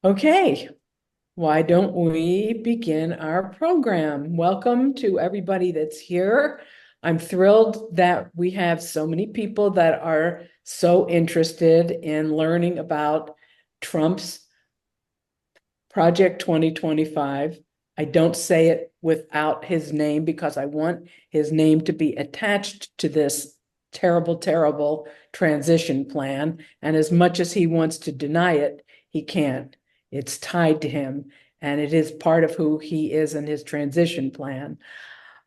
Okay, why don't we begin our program? Welcome to everybody that's here. I'm thrilled that we have so many people that are so interested in learning about Trump's Project 2025. I don't say it without his name because I want his name to be attached to this terrible, terrible transition plan. And as much as he wants to deny it, he can't. It's tied to him, and it is part of who he is in his transition plan.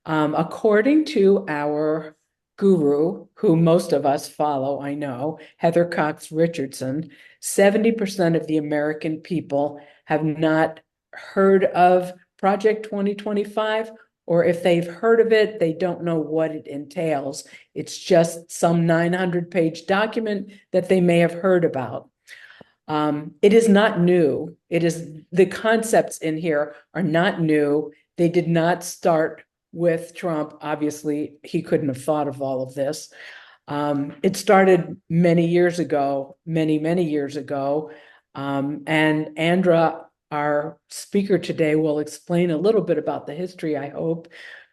According to our guru, who most of us follow, I know, Heather Cox Richardson, 70% of the American people have not heard of Project 2025, or if they've heard of it, they don't know what it entails. It's just some 900-page document that they may have heard about. It is not new. The concepts in here are not new. They did not start with Trump. Obviously, he couldn't have thought of all of this. It started many years ago, many years ago. And Andra, our speaker today, will explain a little bit about the history, I hope,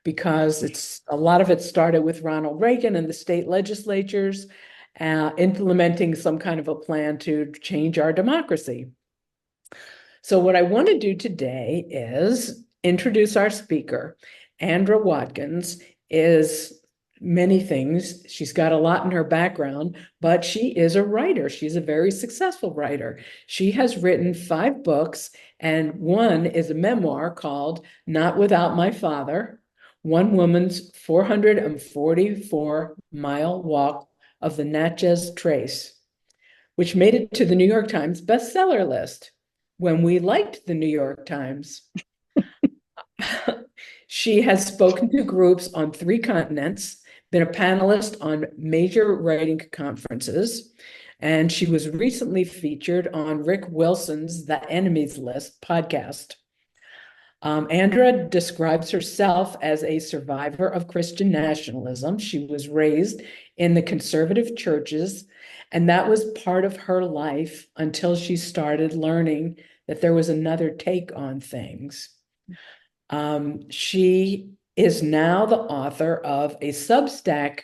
because a lot of it started with Ronald Reagan and the state legislatures implementing some kind of a plan to change our democracy. So what I want to do today is introduce our speaker. Andra Watkins is many things. She's got a lot in her background, but she is a writer. She's a very successful writer. She has written 5 books, and one is a memoir called Not Without My Father, One Woman's 444-mile walk of the Natchez Trace, which made it to the New York Times bestseller list when we liked the New York Times. She has spoken to groups on 3 continents, been a panelist on major writing conferences, and she was recently featured on Rick Wilson's The Enemies List podcast. Andra describes herself as a survivor of Christian nationalism. She was raised in the conservative churches, and that was part of her life until she started learning that there was another take on things. She is now the author of a Substack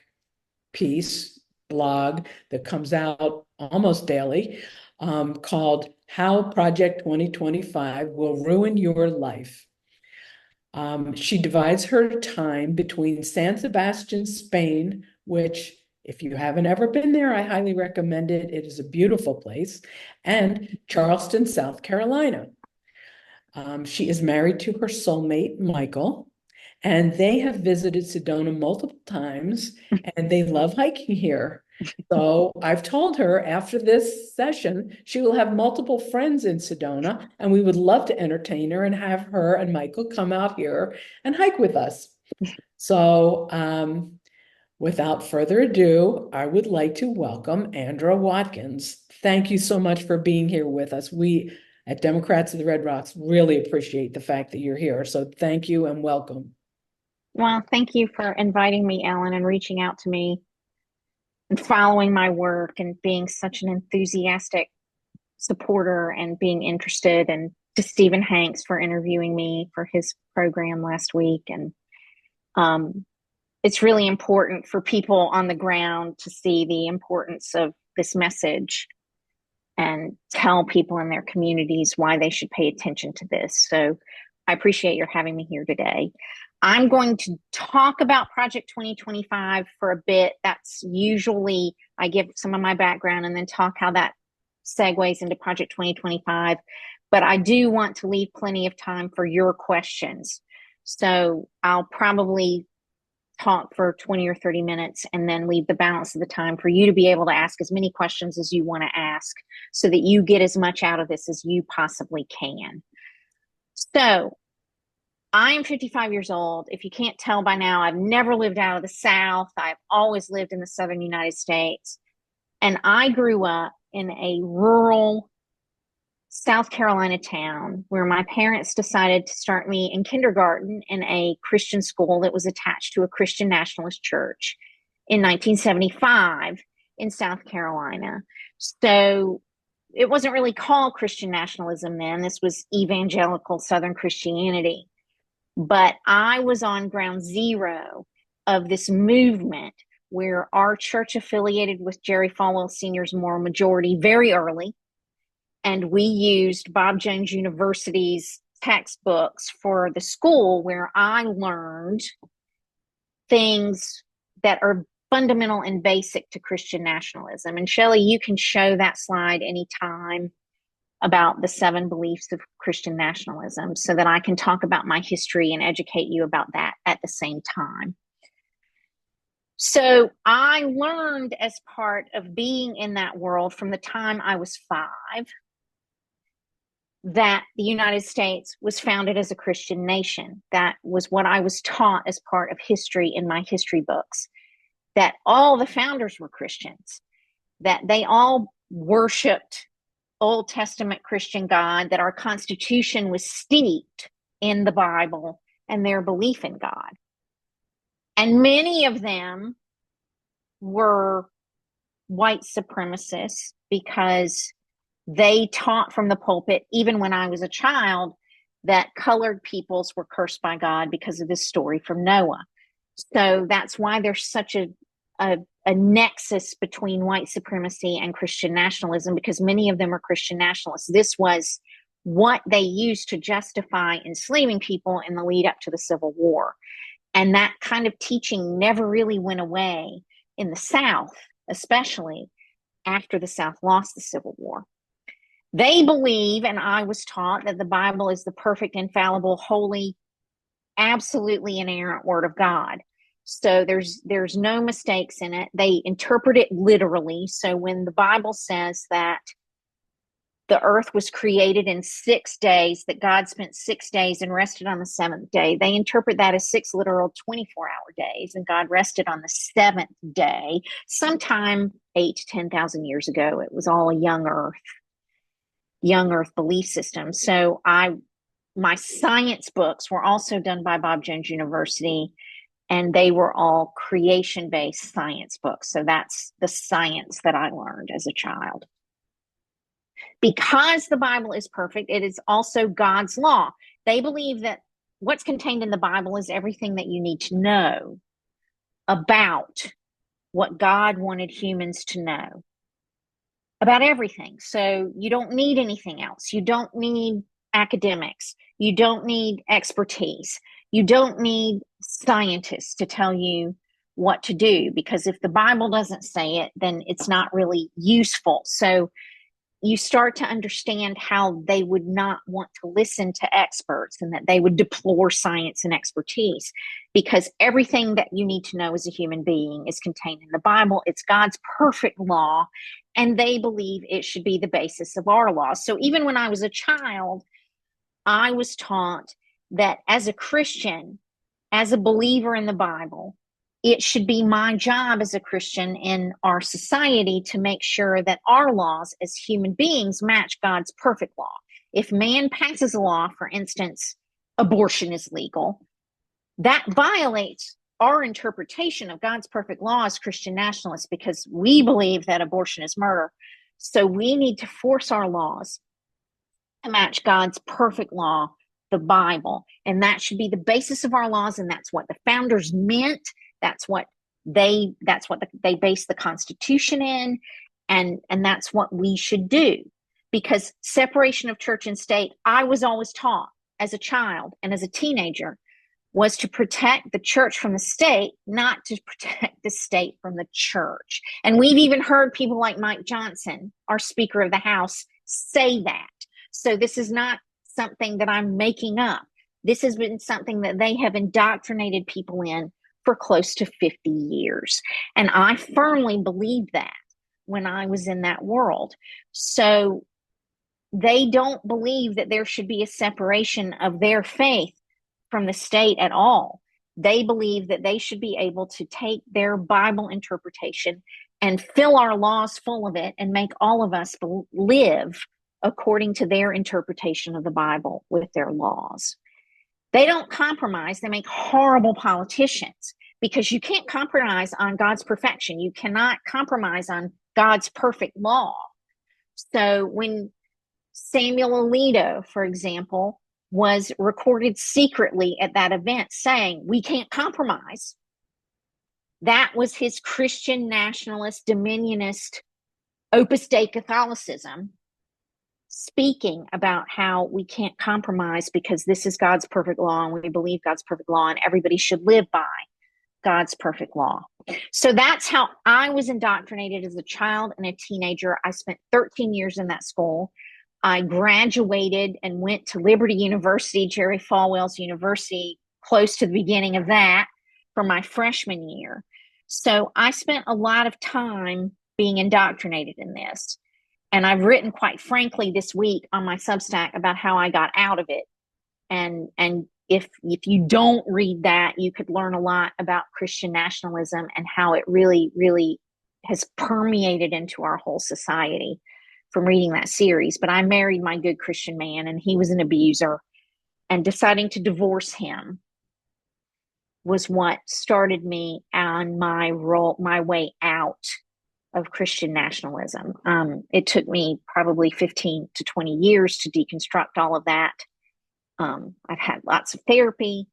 blog that comes out almost daily, called How Project 2025 Will Ruin Your Life. She divides her time between San Sebastian, Spain, which, if you haven't ever been there, I highly recommend it. It is a beautiful place, and Charleston, South Carolina. She is married to her soulmate, Michael, and they have visited Sedona multiple times, and they love hiking here. So I've told her after this session, she will have multiple friends in Sedona, and we would love to entertain her and have her and Michael come out here and hike with us. So without further ado, I would like to welcome Andra Watkins. Thank you so much for being here with us. We at Democrats of the Red Rocks really appreciate the fact that you're here. So thank you and welcome. Well, thank you for inviting me, Ellen, and reaching out to me and following my work and being such an enthusiastic supporter and being interested, and to Stephen Hanks for interviewing me for his program last week. And it's really important for people on the ground to see the importance of this message and tell people in their communities why they should pay attention to this. So I appreciate your having me here today. I'm going to talk about Project 2025 for a bit. That's usually, I give some of my background and then talk how that segues into Project 2025. But I do want to leave plenty of time for your questions. So I'll probably talk for 20 or 30 minutes and then leave the balance of the time for you to be able to ask as many questions as you want to ask so that you get as much out of this as you possibly can. So I am 55 years old. If you can't tell by now, I've never lived out of the South. I've always lived in the Southern United States. And I grew up in a rural South Carolina town where my parents decided to start me in kindergarten in a Christian school that was attached to a Christian Nationalist church in 1975 in South Carolina. So it wasn't really called Christian nationalism then. This was evangelical Southern Christianity. But I was on ground zero of this movement where our church affiliated with Jerry Falwell Sr.'s moral majority very early. And we used Bob Jones University's textbooks for the school, where I learned things that are fundamental and basic to Christian nationalism. And Shelley, you can show that slide anytime about the 7 beliefs of Christian nationalism so that I can talk about my history and educate you about that at the same time. So I learned as part of being in that world from the time I was 5 that the United States was founded as a Christian nation. That was what I was taught as part of history in my history books, that all the founders were Christians, that they all worshiped Old Testament Christian God, that our Constitution was steeped in the Bible and their belief in God. And many of them were white supremacists because they taught from the pulpit, even when I was a child, that colored peoples were cursed by God because of this story from Noah. So that's why there's such a nexus between white supremacy and Christian nationalism, because many of them are Christian nationalists. This was what they used to justify enslaving people in the lead up to the Civil War. And that kind of teaching never really went away in the South, especially after the South lost the Civil War. They believe, and I was taught, that the Bible is the perfect, infallible, holy, absolutely inerrant word of God. So there's no mistakes in it. They interpret it literally. So when the Bible says that the earth was created in 6 days, that God spent 6 days and rested on the 7th day, they interpret that as 6 literal 24-hour days, and God rested on the 7th day, sometime 8 to 10,000 years ago. It was all a young earth belief system. So my science books were also done by Bob Jones University, and they were all creation-based science books. So that's the science that I learned as a child. Because the Bible is perfect, it is also God's law. They believe that what's contained in the Bible is everything that you need to know about what God wanted humans to know about everything. So you don't need anything else. You don't need academics. You don't need expertise. You don't need scientists to tell you what to do, because if the Bible doesn't say it, then it's not really useful. So you start to understand how they would not want to listen to experts, and that they would deplore science and expertise, because everything that you need to know as a human being is contained in the Bible. It's God's perfect law, and they believe it should be the basis of our law. So even when I was a child, I was taught that as a Christian, as a believer in the Bible, it should be my job as a Christian in our society to make sure that our laws as human beings match God's perfect law. If man passes a law, for instance, abortion is legal, that violates our interpretation of God's perfect law as Christian nationalists, because we believe that abortion is murder. So we need to force our laws to match God's perfect law, the Bible. And that should be the basis of our laws. And that's what the founders meant. That's what they based the Constitution in. And that's what we should do. Because separation of church and state, I was always taught as a child and as a teenager, was to protect the church from the state, not to protect the state from the church. And we've even heard people like Mike Johnson, our Speaker of the House, say that. So this is not something that I'm making up. This has been something that they have indoctrinated people in for close to 50 years. And I firmly believed that when I was in that world. So they don't believe that there should be a separation of their faith from the state at all. They believe that they should be able to take their Bible interpretation and fill our laws full of it and make all of us live according to their interpretation of the Bible with their laws. They don't compromise. They make horrible politicians, because you can't compromise on God's perfection. You cannot compromise on God's perfect law. So when Samuel Alito, for example, was recorded secretly at that event saying, "We can't compromise," that was his Christian nationalist, dominionist, Opus Dei Catholicism speaking about how we can't compromise because this is God's perfect law and we believe God's perfect law and everybody should live by God's perfect law. So that's how I was indoctrinated as a child and a teenager. I spent 13 years in that school. I graduated and went to Liberty University, Jerry Falwell's university, close to the beginning of that for my freshman year. So I spent a lot of time being indoctrinated in this. And I've written, quite frankly, this week on my Substack about how I got out of it. And if you don't read that, you could learn a lot about Christian nationalism and how it really, really has permeated into our whole society from reading that series. But I married my good Christian man, and he was an abuser. And deciding to divorce him was what started me on my way out of Christian nationalism. It took me probably 15 to 20 years to deconstruct all of that. I've had lots of therapy.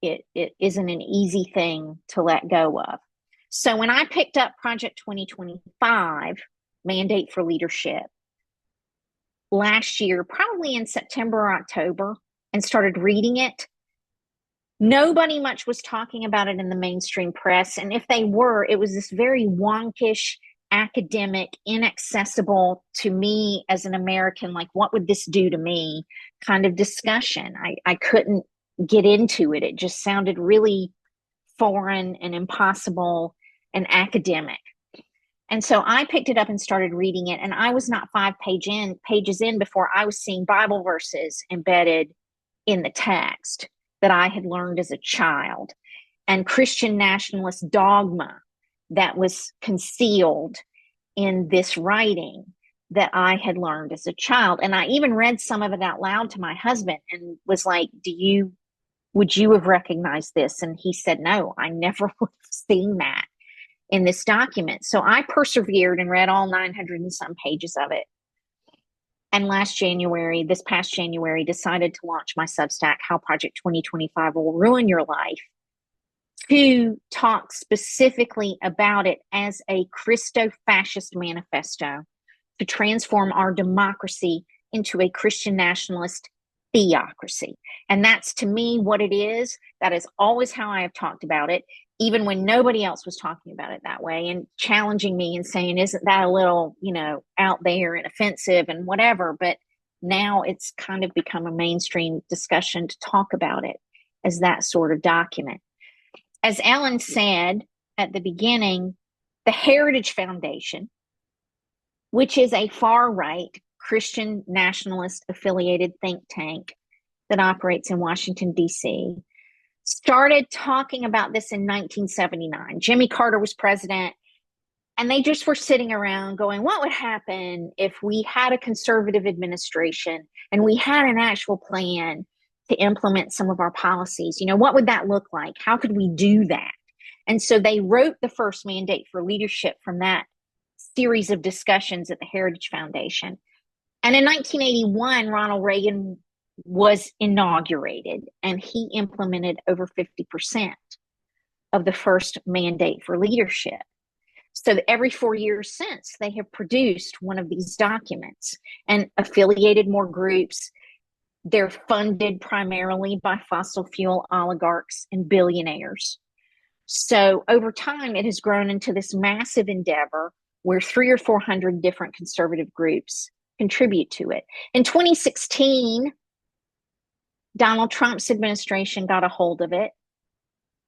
It isn't an easy thing to let go of. So when I picked up Project 2025, Mandate for Leadership, last year, probably in September or October, and started reading it, nobody much was talking about it in the mainstream press. And if they were, it was this very wonkish, academic, inaccessible to me as an American, like, what would this do to me kind of discussion. I couldn't get into it. It just sounded really foreign and impossible and academic. And so I picked it up and started reading it. And I was not 5 pages in before I was seeing Bible verses embedded in the text that I had learned as a child, and Christian nationalist dogma that was concealed in this writing that I had learned as a child. And I even read some of it out loud to my husband and was like, would you have recognized this? And he said, no, I never would have seen that in this document. So I persevered and read all 900 and some pages of it. And this past January, decided to launch my Substack, How Project 2025 Will Ruin Your Life, to talk specifically about it as a Christo-fascist manifesto to transform our democracy into a Christian nationalist theocracy. And that's, to me, what it is. That is always how I have talked about it, even when nobody else was talking about it that way and challenging me and saying, isn't that a little, out there and offensive and whatever? But now it's kind of become a mainstream discussion to talk about it as that sort of document. As Ellen said at the beginning, the Heritage Foundation, which is a far-right Christian nationalist affiliated think tank that operates in Washington, D.C., started talking about this in 1979. Jimmy Carter was president, and they just were sitting around going, what would happen if we had a conservative administration and we had an actual plan to implement some of our policies? What would that look like? How could we do that? And so they wrote the first Mandate for Leadership from that series of discussions at the Heritage Foundation. And in 1981, Ronald Reagan was inaugurated, and he implemented over 50% of the first Mandate for Leadership. So every 4 years since, they have produced one of these documents and affiliated more groups. They're funded primarily by fossil fuel oligarchs and billionaires. So over time, it has grown into this massive endeavor where 300 or 400 different conservative groups contribute to it. In 2016, Donald Trump's administration got a hold of it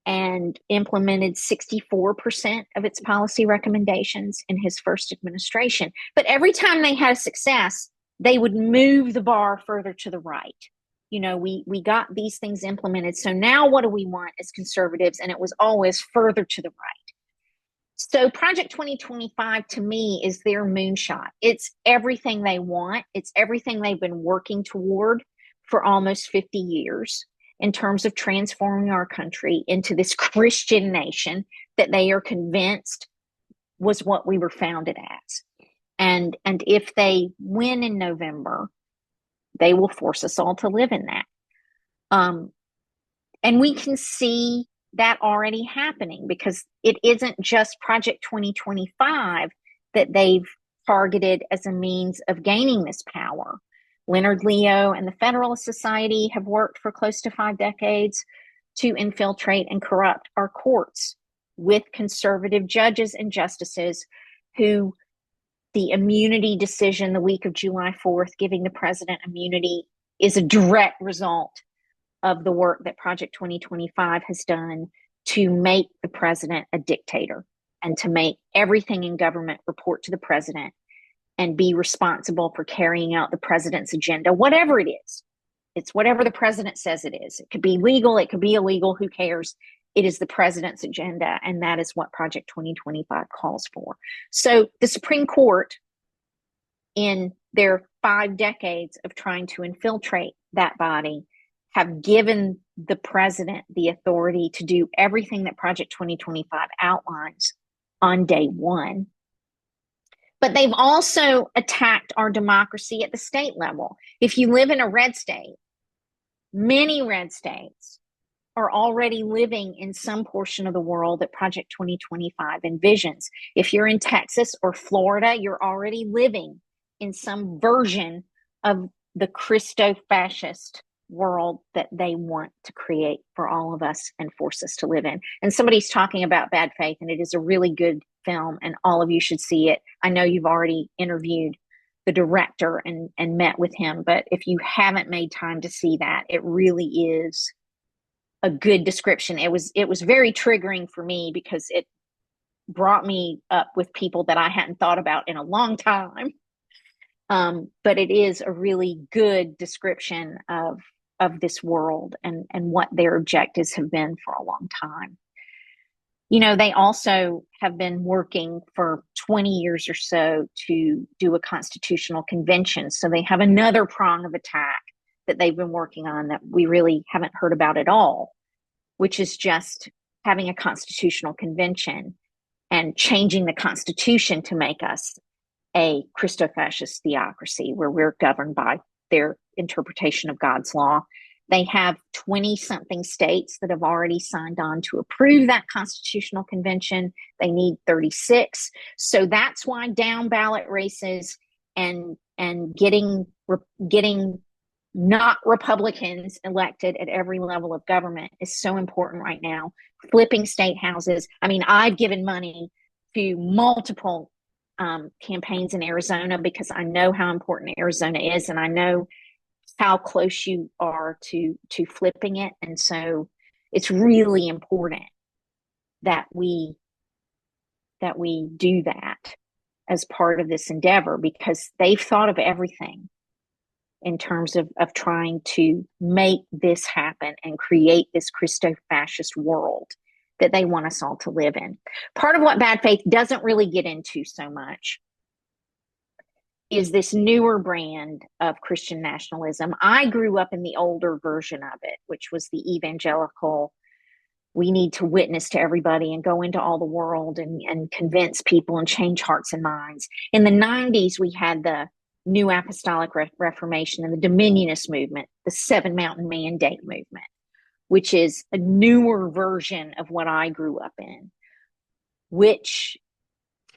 and implemented 64% of its policy recommendations in his first administration. But every time they had a success, they would move the bar further to the right. We got these things implemented. So now what do we want as conservatives? And it was always further to the right. So Project 2025 to me is their moonshot. It's everything they want. It's everything they've been working toward for almost 50 years in terms of transforming our country into this Christian nation that they are convinced was what we were founded as. And if they win in November, they will force us all to live in that. And we can see that already happening, because it isn't just Project 2025 that they've targeted as a means of gaining this power. Leonard Leo and the Federalist Society have worked for close to 5 decades to infiltrate and corrupt our courts with conservative judges and justices who the immunity decision the week of July 4th, giving the president immunity, is a direct result of the work that Project 2025 has done to make the president a dictator and to make everything in government report to the president and be responsible for carrying out the president's agenda, whatever it is. It's whatever the president says it is. It could be legal, it could be illegal, who cares? It is the president's agenda, and that is what Project 2025 calls for. So the Supreme Court, in their 5 decades of trying to infiltrate that body, have given the president the authority to do everything that Project 2025 outlines on day one. But they've also attacked our democracy at the state level. If you live in a red state, many red states are already living in some portion of the world that Project 2025 envisions. If you're in Texas or Florida, you're already living in some version of the Christo-fascist world that they want to create for all of us and force us to live in. And somebody's talking about Bad Faith, and it is a really good film, and all of you should see it. I know you've already interviewed the director and met with him, but if you haven't made time to see that, it really is a good description. It was very triggering for me because it brought me up with people that I hadn't thought about in a long time. But it is a really good description of this world and what their objectives have been for a long time. You know, they also have been working for 20 years or so to do a constitutional convention. So they have another prong of attack that they've been working on that we really haven't heard about at all, which is just having a constitutional convention and changing the Constitution to make us a Christo-fascist theocracy where we're governed by their interpretation of God's law. They have 20-something states that have already signed on to approve that constitutional convention. They need 36. So that's why down ballot races and getting not Republicans elected at every level of government is so important right now. Flipping state houses. I mean, I've given money to multiple campaigns in Arizona because I know how important Arizona is, and I know how close you are to flipping it. And so it's really important that we do that as part of this endeavor, because they've thought of everything in terms of trying to make this happen and create this Christo-fascist world that they want us all to live in. Part of what Bad Faith doesn't really get into so much is this newer brand of Christian nationalism. I grew up in the older version of it, which was the evangelical, we need to witness to everybody and go into all the world and convince people and change hearts and minds. In the 90s, we had the New Apostolic Reformation and the Dominionist movement, the Seven Mountain Mandate movement, which is a newer version of what I grew up in, which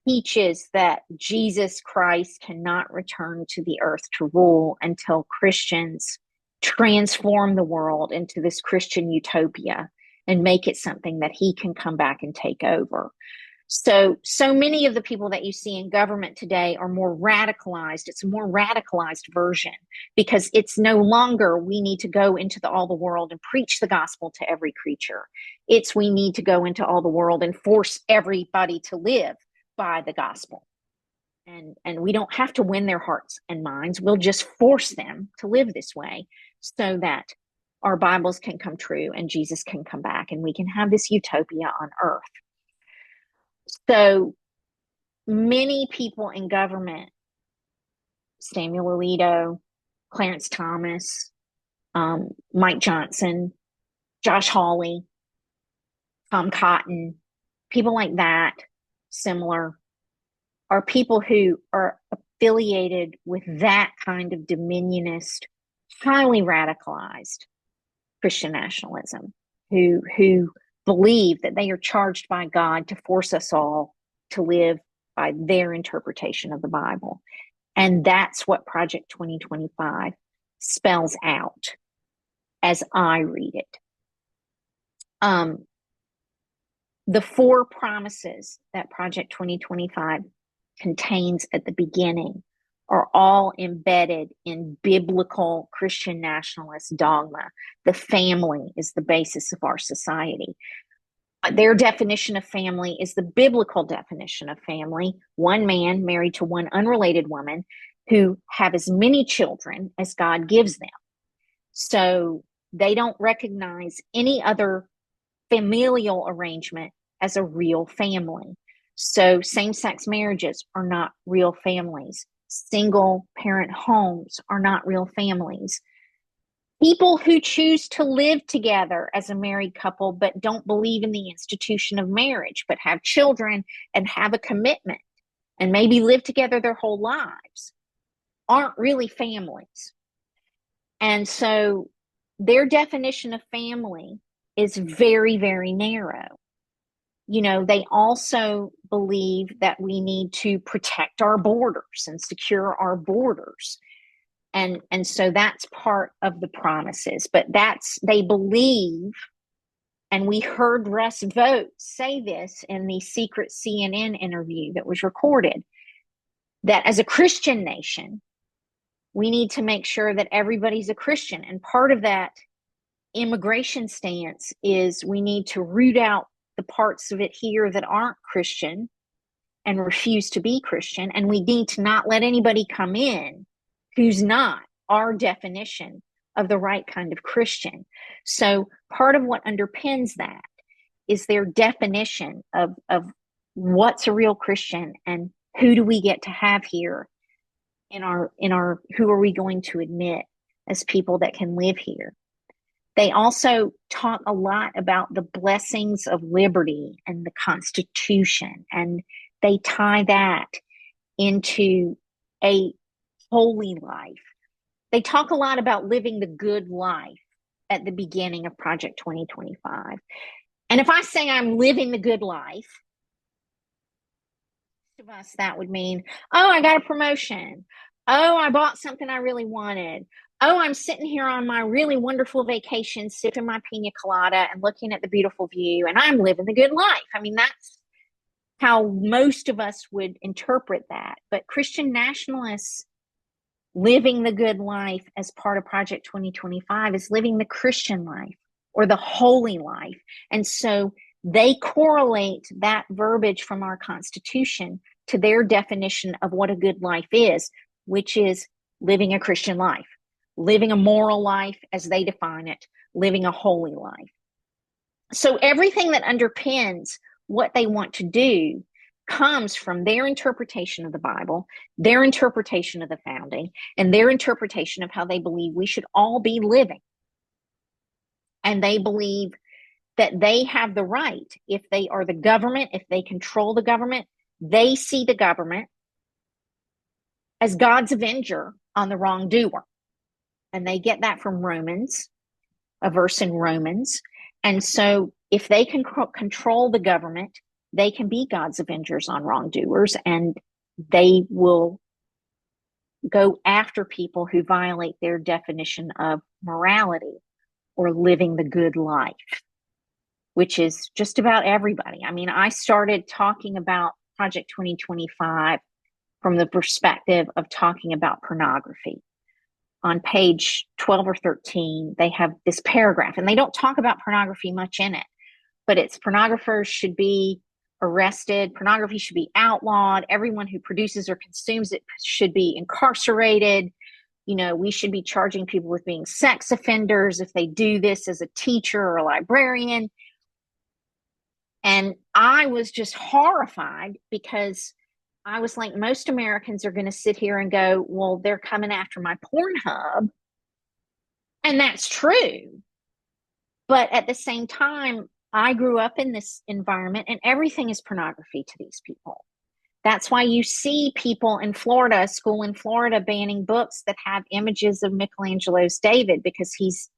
teaches that Jesus Christ cannot return to the earth to rule until Christians transform the world into this Christian utopia and make it something that he can come back and take over. So many of the people that you see in government today are more radicalized. It's a more radicalized version because it's no longer we need to go into all the world and preach the gospel to every creature. It's we need to go into all the world and force everybody to live by the gospel. And we don't have to win their hearts and minds. We'll just force them to live this way so that our Bibles can come true and Jesus can come back and we can have this utopia on earth. So many people in government, Samuel Alito, Clarence Thomas, Mike Johnson, Josh Hawley, Tom Cotton, people like that, similar, are people who are affiliated with that kind of dominionist, highly radicalized Christian nationalism, who believe that they are charged by God to force us all to live by their interpretation of the Bible. And that's what Project 2025 spells out as I read it. The 4 promises that Project 2025 contains at the beginning are all embedded in biblical Christian nationalist dogma. The family is the basis of our society. Their definition of family is the biblical definition of family: one man married to one unrelated woman who have as many children as God gives them. So they don't recognize any other familial arrangement as a real family. So same-sex marriages are not real families. Single parent homes are not real families. People who choose to live together as a married couple but don't believe in the institution of marriage, but have children and have a commitment and maybe live together their whole lives, aren't really families. And so their definition of family is very, very narrow. You know, they also believe that we need to protect our borders and secure our borders. And so that's part of the promises. But they believe, and we heard Russ Vought say this in the secret CNN interview that was recorded, that as a Christian nation, we need to make sure that everybody's a Christian. And part of that immigration stance is we need to root out the parts of it here that aren't Christian and refuse to be Christian. And we need to not let anybody come in who's not our definition of the right kind of Christian. So part of what underpins that is their definition of what's a real Christian and who do we get to have here in our who are we going to admit as people that can live here. They also talk a lot about the blessings of liberty and the Constitution, and they tie that into a holy life. They talk a lot about living the good life at the beginning of Project 2025. And if I say I'm living the good life, most of us, that would mean, oh, I got a promotion. Oh, I bought something I really wanted. Oh, I'm sitting here on my really wonderful vacation, sipping my pina colada and looking at the beautiful view, and I'm living the good life. I mean, that's how most of us would interpret that. But Christian nationalists living the good life as part of Project 2025 is living the Christian life or the holy life. And so they correlate that verbiage from our Constitution to their definition of what a good life is, which is living a Christian life, living a moral life as they define it, living a holy life. So everything that underpins what they want to do comes from their interpretation of the Bible, their interpretation of the founding, and their interpretation of how they believe we should all be living. And they believe that they have the right, if they are the government, if they control the government, they see the government as God's avenger on the wrongdoer. And they get that from Romans, a verse in Romans. And so if they can control the government, they can be God's avengers on wrongdoers, and they will go after people who violate their definition of morality or living the good life, which is just about everybody. I mean, I started talking about Project 2025 from the perspective of talking about pornography. On page 12 or 13, they have this paragraph, and they don't talk about pornography much in it, but it's pornographers should be arrested, pornography should be outlawed, everyone who produces or consumes it should be incarcerated. You know, we should be charging people with being sex offenders if they do this as a teacher or a librarian. And I was just horrified because I was like, most Americans are going to sit here and go, well, they're coming after my Pornhub. And that's true. But at the same time, I grew up in this environment and everything is pornography to these people. That's why you see people in Florida, a school in Florida, banning books that have images of Michelangelo's David because he's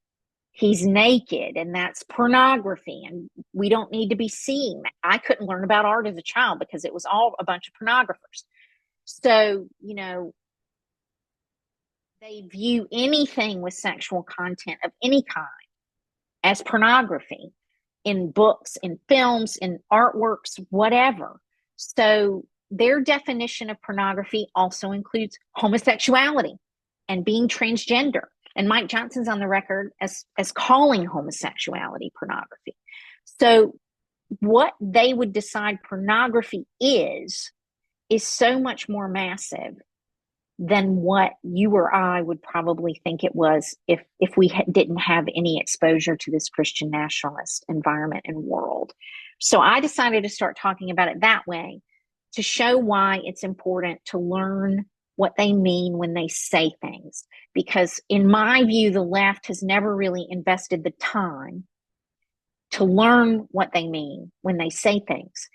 naked, and that's pornography, and we don't need to be seeing that. I couldn't learn about art as a child because it was all a bunch of pornographers. So, they view anything with sexual content of any kind as pornography in books, in films, in artworks, whatever. So their definition of pornography also includes homosexuality and being transgender. And Mike Johnson's on the record as calling homosexuality pornography. So what they would decide pornography is so much more massive than what you or I would probably think it was if we didn't have any exposure to this Christian nationalist environment and world. So I decided to start talking about it that way, to show why it's important to learn what they mean when they say things. Because in my view, the left has never really invested the time to learn what they mean when they say things.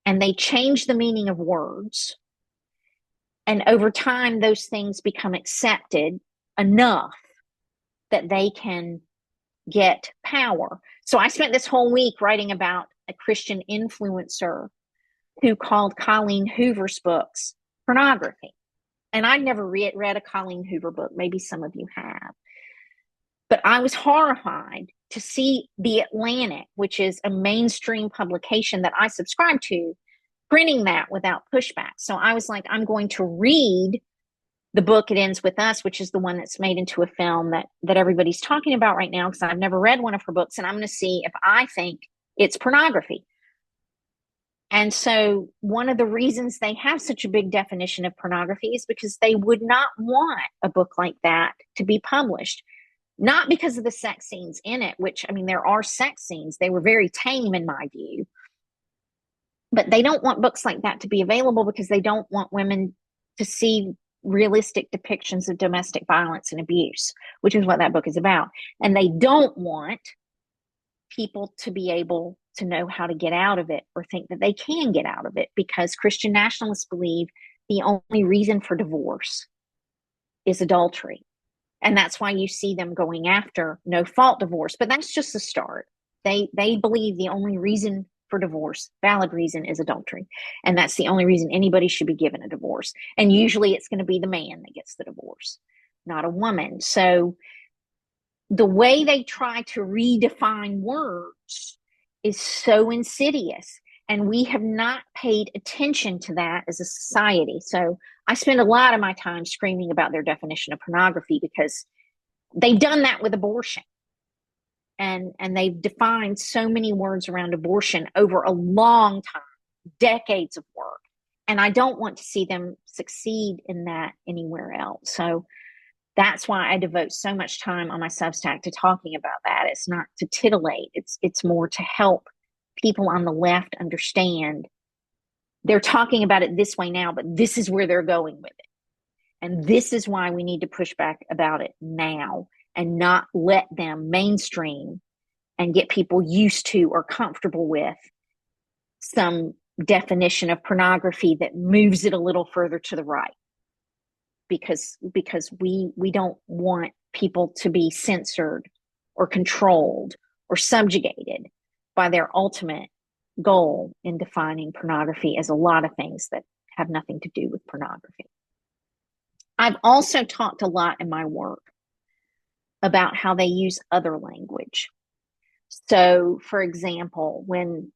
And they change the meaning of words. And over time, those things become accepted enough that they can get power. So I spent this whole week writing about a Christian influencer who called Colleen Hoover's books pornography. And I'd never read a Colleen Hoover book. Maybe some of you have. But I was horrified to see The Atlantic, which is a mainstream publication that I subscribe to, printing that without pushback. So I was like, I'm going to read the book It Ends With Us, which is the one that's made into a film that everybody's talking about right now, because I've never read one of her books, and I'm going to see if I think it's pornography. And so one of the reasons they have such a big definition of pornography is because they would not want a book like that to be published. Not because of the sex scenes in it, which, I mean, there are sex scenes. They were very tame in my view. But they don't want books like that to be available because they don't want women to see realistic depictions of domestic violence and abuse, which is what that book is about. And they don't want people to be able to know how to get out of it or think that they can get out of it, because Christian nationalists believe the only reason for divorce is adultery. And that's why you see them going after no-fault divorce. But that's just the start. They believe the only reason for divorce, valid reason, is adultery. And that's the only reason anybody should be given a divorce. And usually it's going to be the man that gets the divorce, not a woman. So the way they try to redefine words is so insidious. And we have not paid attention to that as a society. So I spend a lot of my time screaming about their definition of pornography because they've done that with abortion. And they've defined so many words around abortion over a long time, decades of work. And I don't want to see them succeed in that anywhere else. So that's why I devote so much time on my Substack to talking about that. It's not to titillate. It's more to help people on the left understand they're talking about it this way now, but this is where they're going with it. And this is why we need to push back about it now and not let them mainstream and get people used to or comfortable with some definition of pornography that moves it a little further to the right. Because we don't want people to be censored or controlled or subjugated by their ultimate goal in defining pornography as a lot of things that have nothing to do with pornography. I've also talked a lot in my work about how they use other language. So, for example, when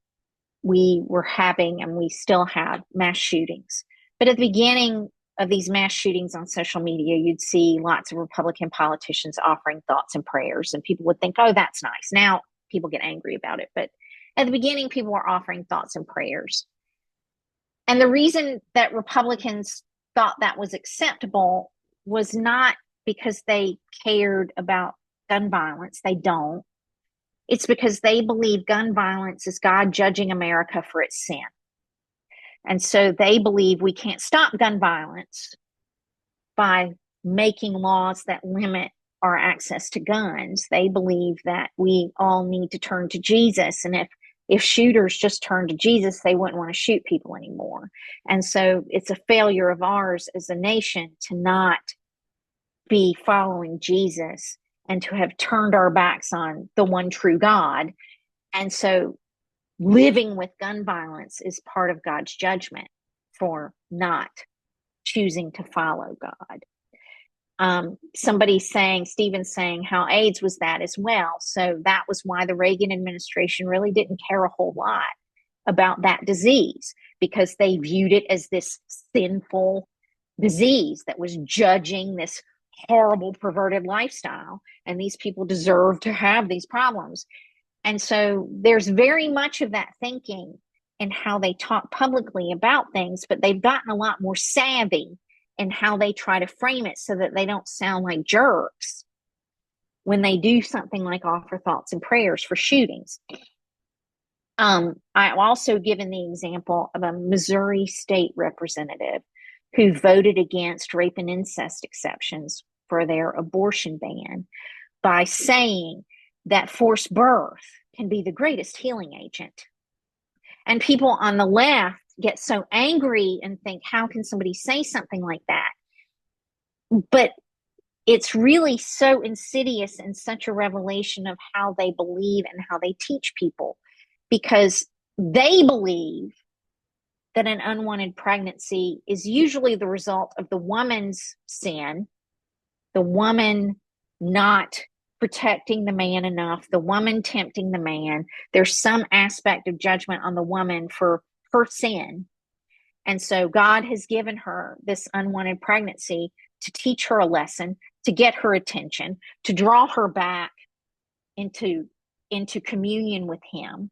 we were having, and we still have, mass shootings, but at the beginning of these mass shootings on social media, you'd see lots of Republican politicians offering thoughts and prayers, and people would think, oh, that's nice. Now people get angry about it. But at the beginning, people were offering thoughts and prayers. And the reason that Republicans thought that was acceptable was not because they cared about gun violence. They don't. It's because they believe gun violence is God judging America for its sin. And so they believe we can't stop gun violence by making laws that limit our access to guns. They believe that we all need to turn to Jesus. And if If shooters just turned to Jesus, they wouldn't want to shoot people anymore. And so it's a failure of ours as a nation to not be following Jesus and to have turned our backs on the one true God. And so living with gun violence is part of God's judgment for not choosing to follow God. Somebody's saying, Stephen's saying, how AIDS was that as well. So that was why the Reagan administration really didn't care a whole lot about that disease, because they viewed it as this sinful disease that was judging this horrible perverted lifestyle, and these people deserve to have these problems. And so there's very much of that thinking in how they talk publicly about things, but they've gotten a lot more savvy in how they try to frame it so that they don't sound like jerks when they do something like offer thoughts and prayers for shootings. I've also given the example of a Missouri state representative who voted against rape and incest exceptions for their abortion ban by saying that forced birth can be the greatest healing agent. And people on the left get so angry and think, how can somebody say something like that? But it's really so insidious and such a revelation of how they believe and how they teach people, because they believe that an unwanted pregnancy is usually the result of the woman's sin, the woman not protecting the man enough, the woman tempting the man. There's some aspect of judgment on the woman for her sin. And so God has given her this unwanted pregnancy to teach her a lesson, to get her attention, to draw her back into communion with him.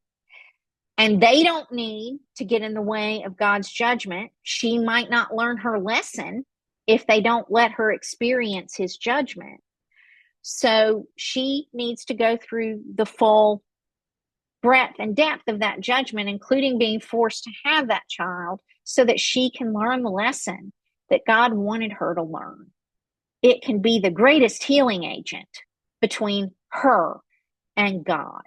And they don't need to get in the way of God's judgment. She might not learn her lesson if they don't let her experience his judgment. So she needs to go through the full breadth and depth of that judgment, including being forced to have that child, so that she can learn the lesson that God wanted her to learn. It can be the greatest healing agent between her and God.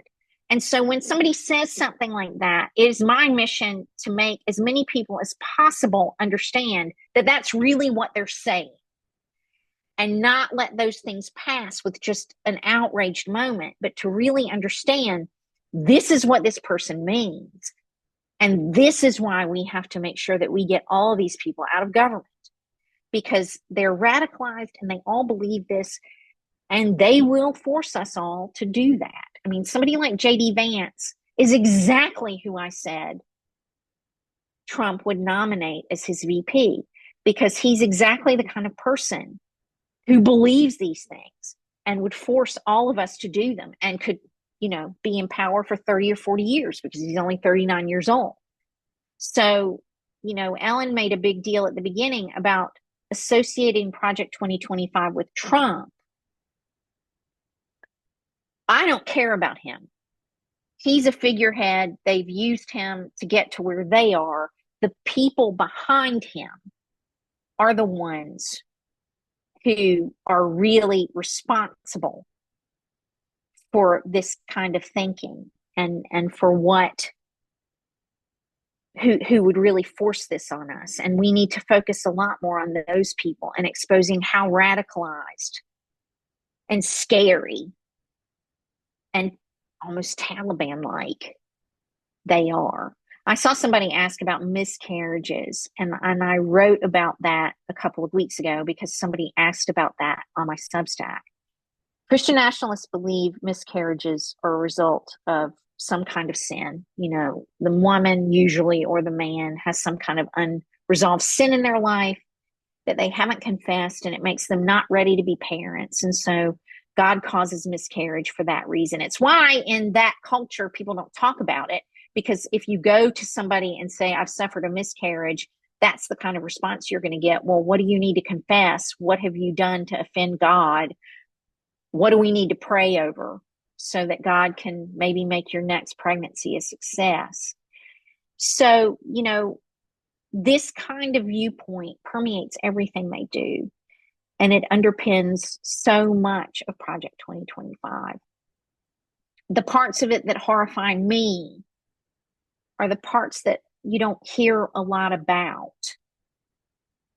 And so when somebody says something like that, it is my mission to make as many people as possible understand that that's really what they're saying, and not let those things pass with just an outraged moment, but to really understand this is what this person means. And this is why we have to make sure that we get all of these people out of government, because they're radicalized and they all believe this, and they will force us all to do that. I mean, somebody like J.D. Vance is exactly who I said Trump would nominate as his VP, because he's exactly the kind of person who believes these things and would force all of us to do them, and could, be in power for 30 or 40 years because he's only 39 years old. So, Ellen made a big deal at the beginning about associating Project 2025 with Trump. I don't care about him. He's a figurehead. They've used him to get to where they are. The people behind him are the ones who are really responsible for this kind of thinking, and for who would really force this on us. And we need to focus a lot more on those people and exposing how radicalized and scary and almost Taliban-like they are. I saw somebody ask about miscarriages, and I wrote about that a couple of weeks ago because somebody asked about that on my Substack. Christian nationalists believe miscarriages are a result of some kind of sin. The woman usually, or the man, has some kind of unresolved sin in their life that they haven't confessed, and it makes them not ready to be parents. And so God causes miscarriage for that reason. It's why in that culture people don't talk about it, because if you go to somebody and say, I've suffered a miscarriage, that's the kind of response you're going to get. Well, what do you need to confess? What have you done to offend God? What do we need to pray over so that God can maybe make your next pregnancy a success? So, this kind of viewpoint permeates everything they do, and it underpins so much of Project 2025. The parts of it that horrify me are the parts that you don't hear a lot about.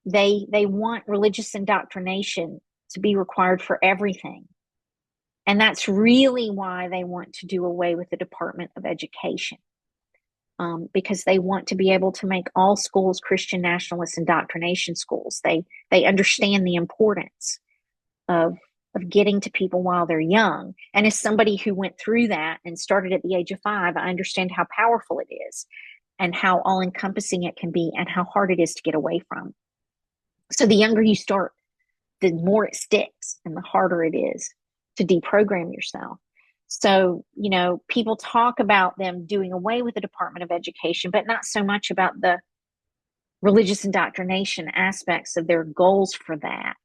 They want religious indoctrination to be required for everything. And that's really why they want to do away with the Department of Education, because they want to be able to make all schools Christian nationalist indoctrination schools. They understand the importance of getting to people while they're young. And as somebody who went through that and started at the age of 5, I understand how powerful it is and how all-encompassing it can be and how hard it is to get away from. So the younger you start, the more it sticks and the harder it is to deprogram yourself. So, people talk about them doing away with the Department of Education, but not so much about the religious indoctrination aspects of their goals for that.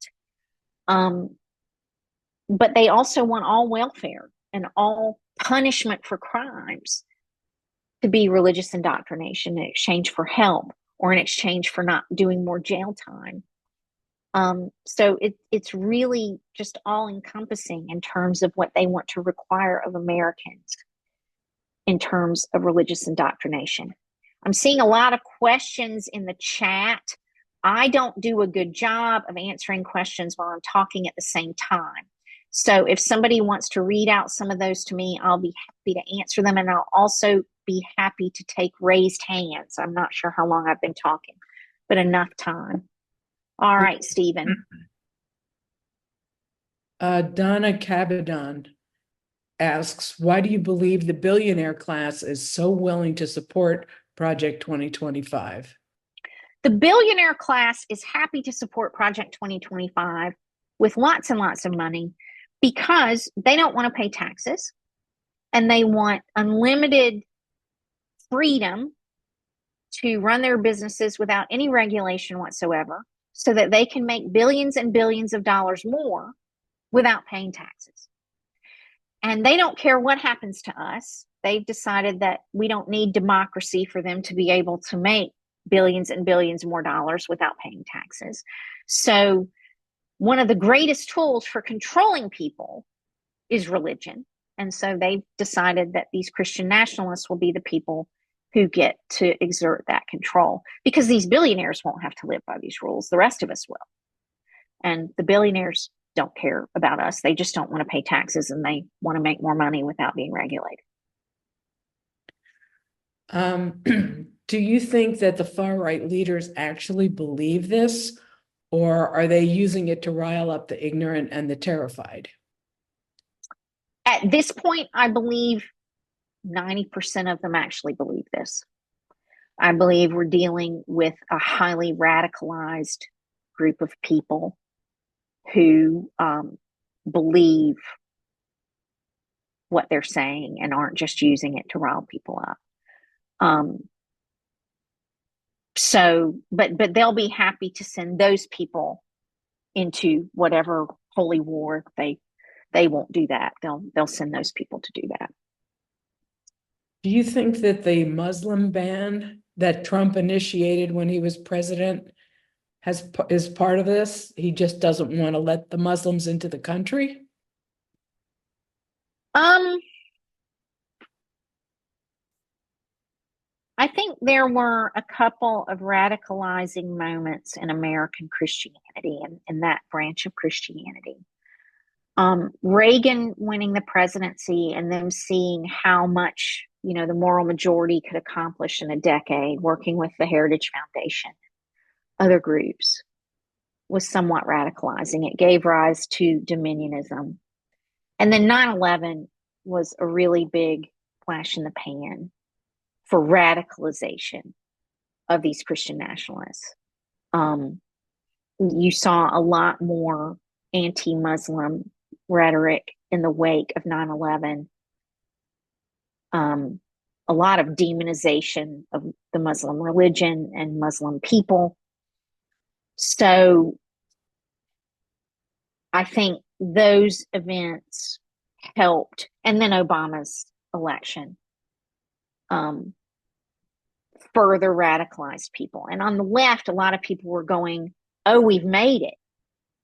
But they also want all welfare and all punishment for crimes to be religious indoctrination in exchange for help or in exchange for not doing more jail time. So it's really just all encompassing in terms of what they want to require of Americans in terms of religious indoctrination. I'm seeing a lot of questions in the chat. I don't do a good job of answering questions while I'm talking at the same time. So if somebody wants to read out some of those to me, I'll be happy to answer them. And I'll also be happy to take raised hands. I'm not sure how long I've been talking, but enough time. All right, Stephen. Donna Cabadon asks, why do you believe the billionaire class is so willing to support Project 2025? The billionaire class is happy to support Project 2025 with lots and lots of money because they don't want to pay taxes and they want unlimited freedom to run their businesses without any regulation whatsoever, so that they can make billions and billions of dollars more without paying taxes. And they don't care what happens to us. They've decided that we don't need democracy for them to be able to make billions and billions more dollars without paying taxes. So one of the greatest tools for controlling people is religion. And so they've decided that these Christian nationalists will be the people who get to exert that control, because these billionaires won't have to live by these rules. The rest of us will. And the billionaires don't care about us. They just don't want to pay taxes and they want to make more money without being regulated. Do you think that the far-right leaders actually believe this, or are they using it to rile up the ignorant and the terrified? At this point, I believe 90% of them actually believe this. I believe we're dealing with a highly radicalized group of people who believe what they're saying and aren't just using it to rile people up. But they'll be happy to send those people into whatever holy war. They won't do that. They'll send those people to do that. Do you think that the Muslim ban that Trump initiated when he was president is part of this? He just doesn't want to let the Muslims into the country? I think there were a couple of radicalizing moments in American Christianity and in that branch of Christianity. Reagan winning the presidency and them seeing how much, the moral majority could accomplish in a decade, working with the Heritage Foundation, other groups, was somewhat radicalizing. It gave rise to dominionism. And then 9/11 was a really big flash in the pan for radicalization of these Christian nationalists. You saw a lot more anti-Muslim rhetoric in the wake of 9/11. A lot of demonization of the Muslim religion and Muslim people. So I think those events helped. And then Obama's election further radicalized people. And on the left, a lot of people were going, oh, we've made it.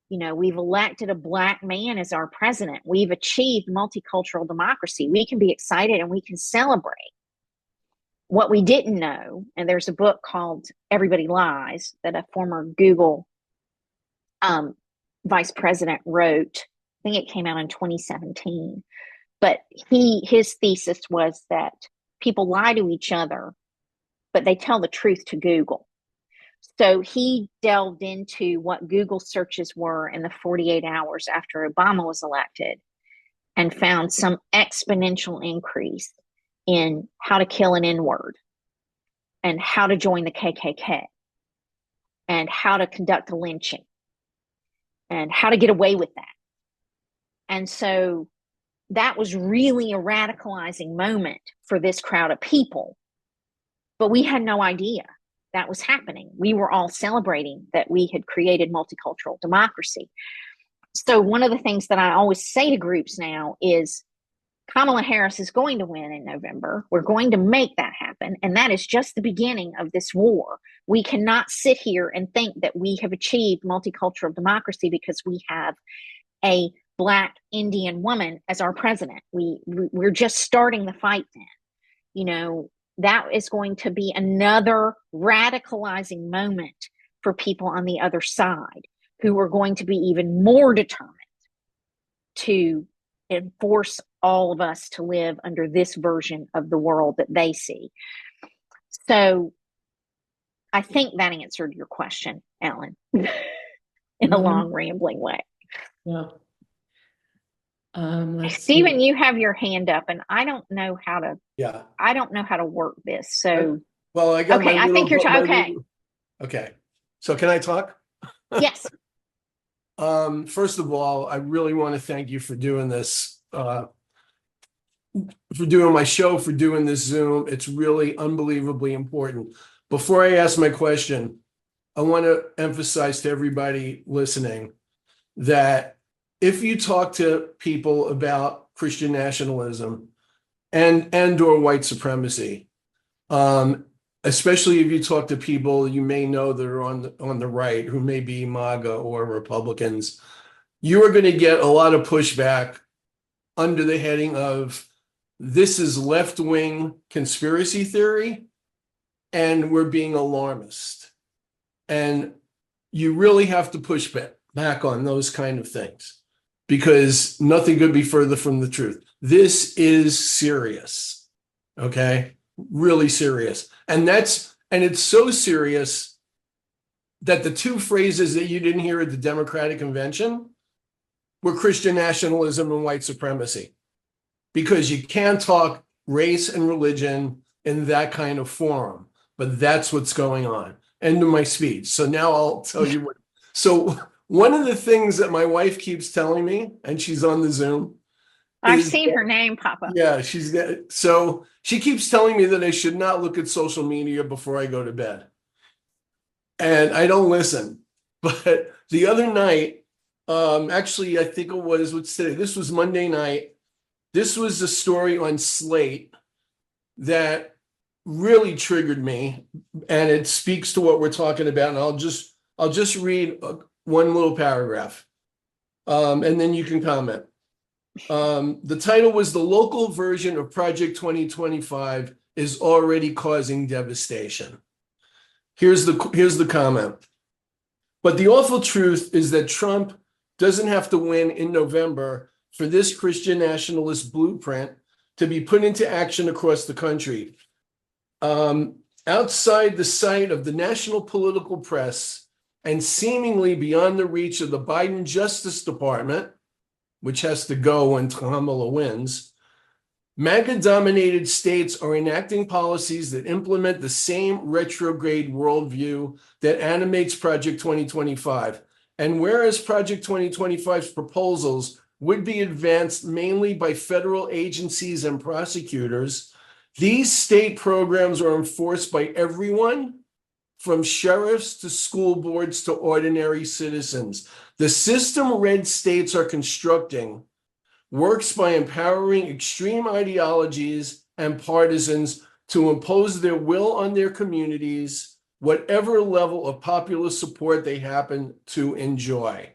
We've elected a Black man as our president. We've achieved multicultural democracy. We can be excited and we can celebrate. what we didn't know, and there's a book called Everybody Lies that a former Google vice president wrote. I think it came out in 2017. But his thesis was that people lie to each other, but they tell the truth to Google. So he delved into what Google searches were in the 48 hours after Obama was elected and found some exponential increase in how to kill an N-word and how to join the KKK and how to conduct a lynching and how to get away with that. And so that was really a radicalizing moment for this crowd of people. But we had no idea that was happening. We were all celebrating that we had created multicultural democracy. So one of the things that I always say to groups now is Kamala Harris is going to win in November. We're going to make that happen. And that is just the beginning of this war. We cannot sit here and think that we have achieved multicultural democracy because we have a Black Indian woman as our president. We're just starting the fight then. You know, that is going to be another radicalizing moment for people on the other side who are going to be even more determined to enforce all of us to live under this version of the world that they see. So I think that answered your question, Alan, in a long, rambling way. Yeah. Stephen, you have your hand up, and I don't know how to. Yeah. I don't know how to work this. So. Well, I got okay. I think you're okay. Okay. So can I talk? Yes. First of all, I really want to thank you for doing this, for doing my show, for doing this Zoom. It's really unbelievably important. Before I ask my question, I want to emphasize to everybody listening that if you talk to people about Christian nationalism and or white supremacy, especially if you talk to people you may know that are on the right, who may be MAGA or Republicans, you are going to get a lot of pushback under the heading of this is left-wing conspiracy theory and we're being alarmist. And you really have to push back on those kind of things, because nothing could be further from the truth. This is serious, okay? Really serious. And it's so serious that the two phrases that you didn't hear at the Democratic convention were Christian nationalism and white supremacy, because you can't talk race and religion in that kind of forum, but that's what's going on. End of my speech. So now I'll tell you what. So one of the things that my wife keeps telling me, and she's on the Zoom. I've seen her name pop up. Yeah, so she keeps telling me that I should not look at social media before I go to bed. And I don't listen. But the other night, actually, I think it was, what's today? This was Monday night. This was a story on Slate that really triggered me, and it speaks to what we're talking about. And I'll just read one little paragraph, and then you can comment. The title was "The Local Version of Project 2025 is Already Causing Devastation." Here's the comment. But the awful truth is that Trump doesn't have to win in November for this Christian nationalist blueprint to be put into action across the country. Outside the sight of the national political press and seemingly beyond the reach of the Biden Justice Department, which has to go when Kamala wins, MAGA-dominated states are enacting policies that implement the same retrograde worldview that animates Project 2025. And whereas Project 2025's proposals would be advanced mainly by federal agencies and prosecutors, these state programs are enforced by everyone, from sheriffs to school boards to ordinary citizens. The system red states are constructing works by empowering extreme ideologies and partisans to impose their will on their communities, whatever level of popular support they happen to enjoy.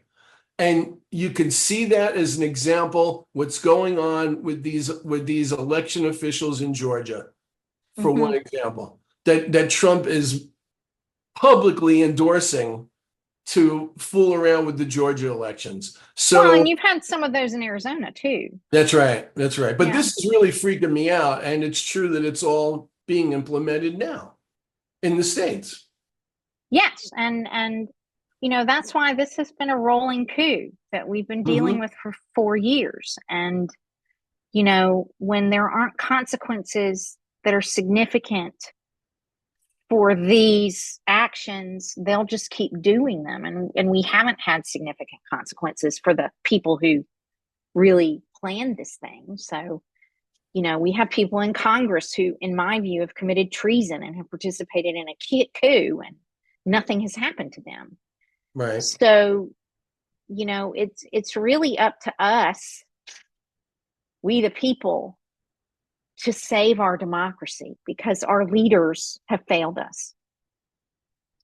And you can see that as an example, what's going on with these election officials in Georgia. for one example, that Trump is publicly endorsing to fool around with the Georgia elections. Well, and So you've had some of those in Arizona too. that's right. That's right. But Yeah. this is really freaking me out. And it's true that it's all being implemented now in the States. Yes, and that's why this has been a rolling coup that we've been dealing with for 4 years. And when there aren't consequences that are significant for these actions, they'll just keep doing them. And we haven't had significant consequences for the people who really planned this thing. So, we have people in Congress who, in my view, have committed treason and have participated in a coup, and nothing has happened to them. Right. So, it's really up to us, we the people, to save our democracy, because our leaders have failed us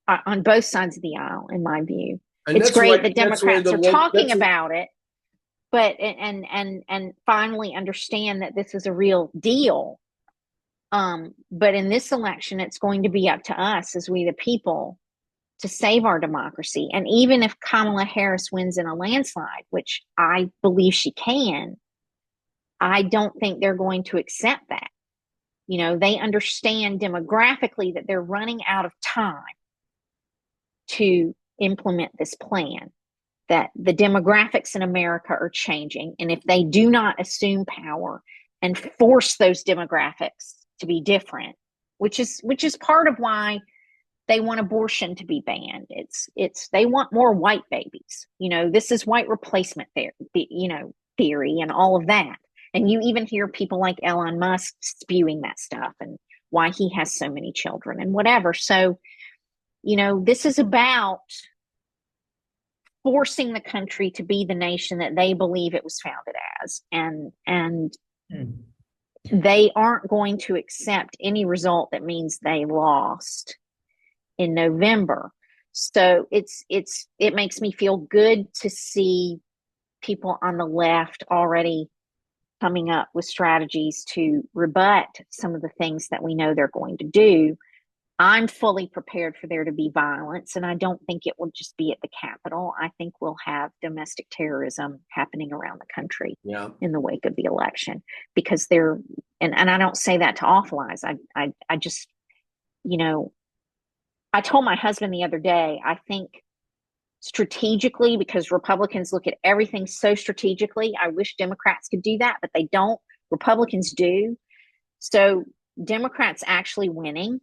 on both sides of the aisle, in my view. And it's that's great why- that that's why Democrats the are lo- talking that's- about it, but and finally understand that this is a real deal. But in this election, it's going to be up to us, as we the people, to save our democracy. And even if Kamala Harris wins in a landslide, which I believe she can, I don't think they're going to accept that. They understand demographically that they're running out of time to implement this plan, that the demographics in America are changing. And if they do not assume power and force those demographics to be different, which is part of why they want abortion to be banned. They want more white babies. This is white replacement theory and all of that. And you even hear people like Elon Musk spewing that stuff and why he has so many children and whatever. So, this is about forcing the country to be the nation that they believe it was founded as. And they aren't going to accept any result that means they lost in November. So it makes me feel good to see people on the left already coming up with strategies to rebut some of the things that we know they're going to do. I'm fully prepared for there to be violence, and I don't think it will just be at the Capitol. I think we'll have domestic terrorism happening around the country in the wake of the election, because and I don't say that to awfulize. I just, I told my husband the other day, I think strategically, because Republicans look at everything so strategically, I wish Democrats could do that, but they don't. Republicans do. So Democrats actually winning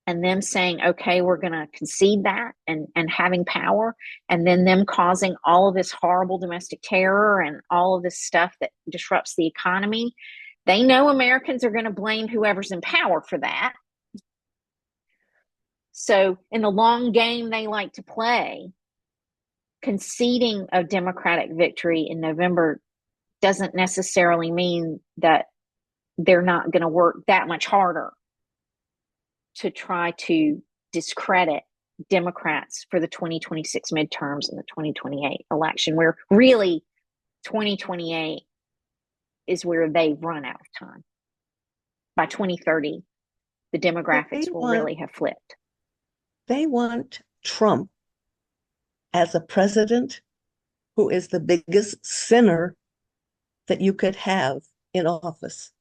and them saying, okay, we're going to concede that, and having power, and then them causing all of this horrible domestic terror and all of this stuff that disrupts the economy. They know Americans are going to blame whoever's in power for that. So in the long game they like to play, conceding a Democratic victory in November doesn't necessarily mean that they're not going to work that much harder to try to discredit Democrats for the 2026 midterms and the 2028 election, where really 2028 is where they've run out of time. By 2030, the demographics will really have flipped. They want Trump as a president who is the biggest sinner that you could have in office.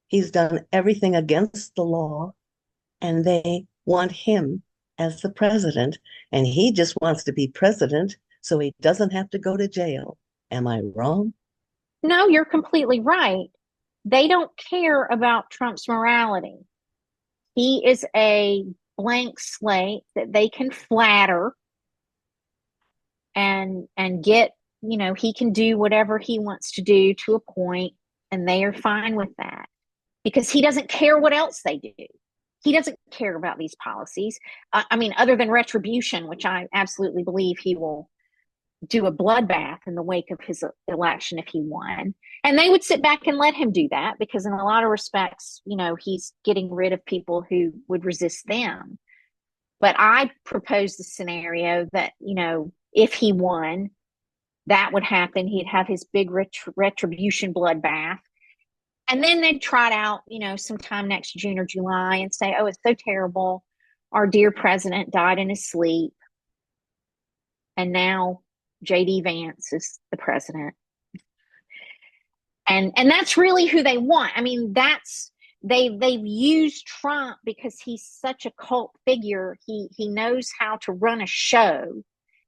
He's done everything against the law, and they want him as the president, and he just wants to be president so he doesn't have to go to jail. Am I wrong? No, you're completely right. They don't care about Trump's morality. He is a blank slate that they can flatter and get, he can do whatever he wants to do to a point, and they are fine with that because he doesn't care what else they do. He doesn't care about these policies. Other than retribution, which I absolutely believe he will do a bloodbath in the wake of his election if he won. And they would sit back and let him do that because in a lot of respects, he's getting rid of people who would resist them. But I proposed the scenario that, if he won, that would happen. He'd have his big retribution bloodbath. And then they'd trot out, sometime next June or July and say, oh, it's so terrible. Our dear president died in his sleep. And now J.D. Vance is the president. And that's really who they want. I mean, they've used Trump because he's such a cult figure. He knows how to run a show.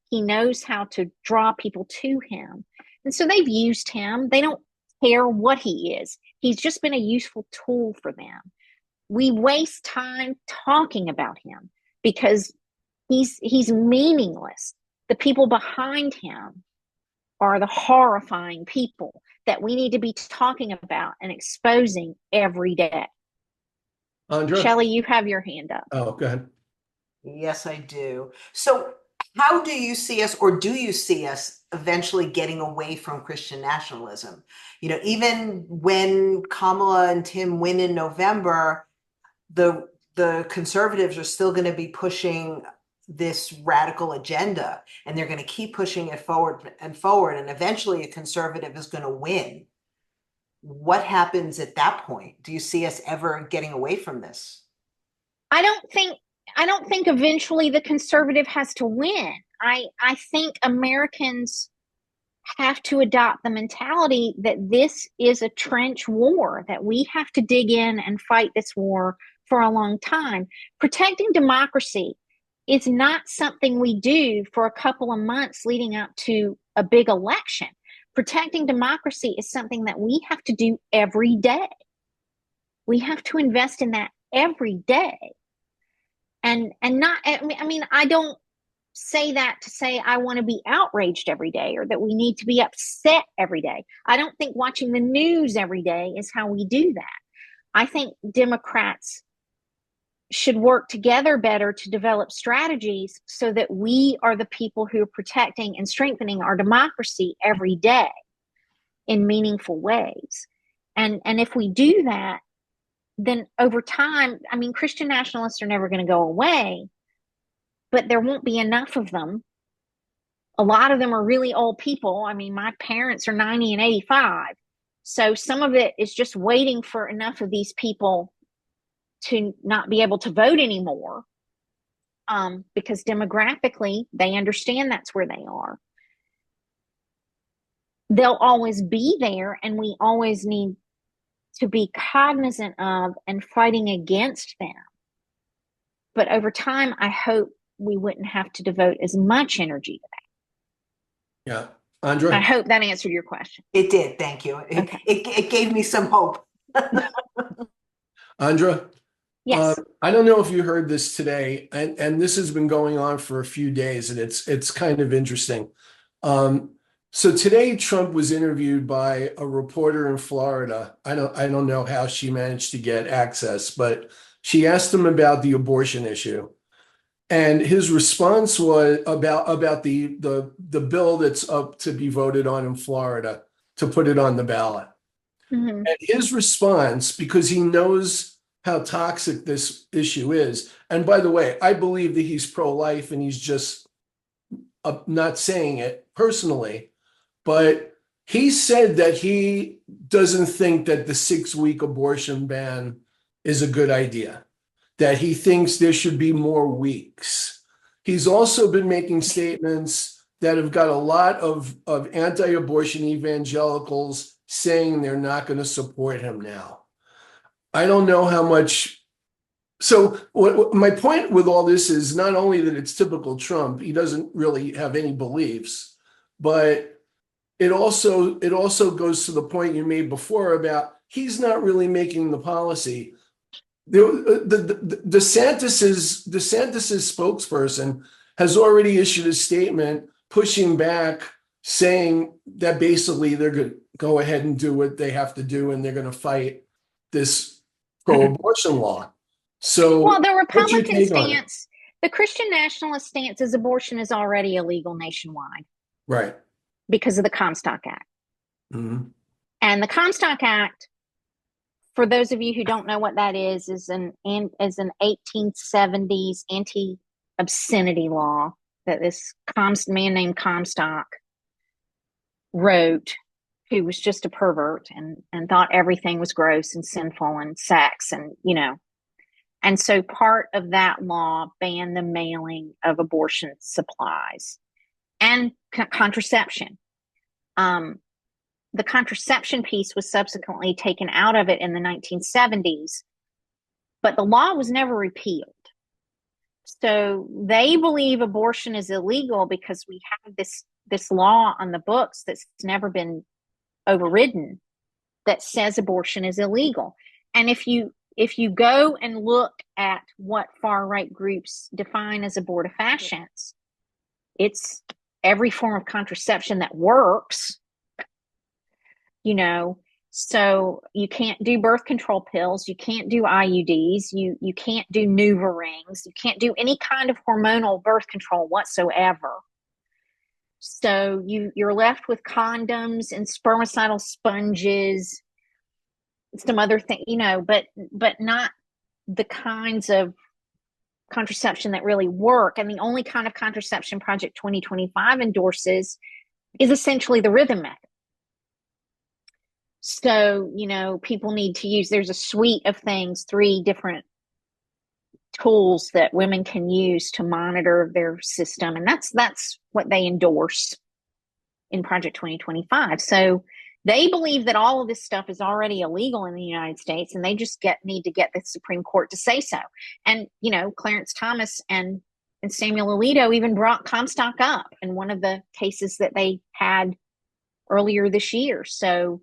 He knows how to draw people to him. And so they've used him. They don't care what he is. He's just been a useful tool for them. We waste time talking about him because he's meaningless. The people behind him are the horrifying people that we need to be talking about and exposing every day. Andra? Shelley, you have your hand up. Oh, go ahead. Yes, I do. So how do you see us, or do you see us eventually getting away from Christian nationalism? Even when Kamala and Tim win in November, the conservatives are still going to be pushing this radical agenda, and they're going to keep pushing it forward and forward, and eventually a conservative is going to win. What happens at that point? Do you see us ever getting away from this? I don't think eventually the conservative has to win. I think Americans have to adopt the mentality that this is a trench war, that we have to dig in and fight this war for a long time. Protecting democracy is not something we do for a couple of months leading up to a big election. Protecting democracy is something that we have to do every day. We have to invest in that every day. And not, I mean, I don't say that to say I want to be outraged every day or that we need to be upset every day. I don't think watching the news every day is how we do that. I think Democrats should work together better to develop strategies so that we are the people who are protecting and strengthening our democracy every day in meaningful ways. And if we do that, then over time, I mean, Christian nationalists are never going to go away, but there won't be enough of them. A lot of them are really old people. I mean, my parents are 90 and 85. So some of it is just waiting for enough of these people to not be able to vote anymore, because demographically, they understand that's where they are. They'll always be there, and we always need to be cognizant of and fighting against them. But over time, I hope we wouldn't have to devote as much energy to that. Yeah. Andra? I hope that answered your question. It did. Thank you. Okay. It gave me some hope. Andra? Yes. I don't know if you heard this today, and this has been going on for a few days, and it's kind of interesting. So today, Trump was interviewed by a reporter in Florida. I don't know how she managed to get access, but she asked him about the abortion issue, and his response was about the bill that's up to be voted on in Florida to put it on the ballot. Mm-hmm. And his response, because he knows how toxic this issue is, and by the way, I believe that he's pro-life and he's just not saying it personally. But he said that he doesn't think that the 6-week abortion ban is a good idea, that he thinks there should be more weeks. He's also been making statements that have got a lot of anti-abortion evangelicals saying they're not going to support him now. I don't know how much. So my point with all this is not only that it's typical Trump, he doesn't really have any beliefs, but it also goes to the point you made before about he's not really making the policy. DeSantis's spokesperson has already issued a statement pushing back, saying that basically they're going to go ahead and do what they have to do, and they're going to fight this pro-abortion law. So, well, the Republican stance, the Christian nationalist stance is abortion is already illegal nationwide. Right. Because of the Comstock Act. Mm-hmm. And the Comstock Act, for those of you who don't know what that is an 1870s anti-obscenity law that this man named Comstock wrote who was just a pervert and thought everything was gross and sinful and sex and, you know. And so part of that law banned the mailing of abortion supplies and contraception. The contraception piece was subsequently taken out of it in the 1970s, but the law was never repealed. So they believe abortion is illegal because we have this law on the books that's never been overridden that says abortion is illegal. And if you go and look at what far-right groups define as abortifacients, it's every form of contraception that works, you know. So you can't do birth control pills, you can't do IUDs, you can't do NuvaRings, you can't do any kind of hormonal birth control whatsoever. So you're left with condoms and spermicidal sponges, some other thing, you know, but not the kinds of contraception that really work. And the only kind of contraception Project 2025 endorses is essentially the rhythm method. So, you know, people need to use, there's a suite of things, 3 different tools that women can use to monitor their system. And that's what they endorse in Project 2025. So they believe that all of this stuff is already illegal in the United States, and they just need to get the Supreme Court to say so. And, you know, Clarence Thomas and Samuel Alito even brought Comstock up in one of the cases that they had earlier this year. So,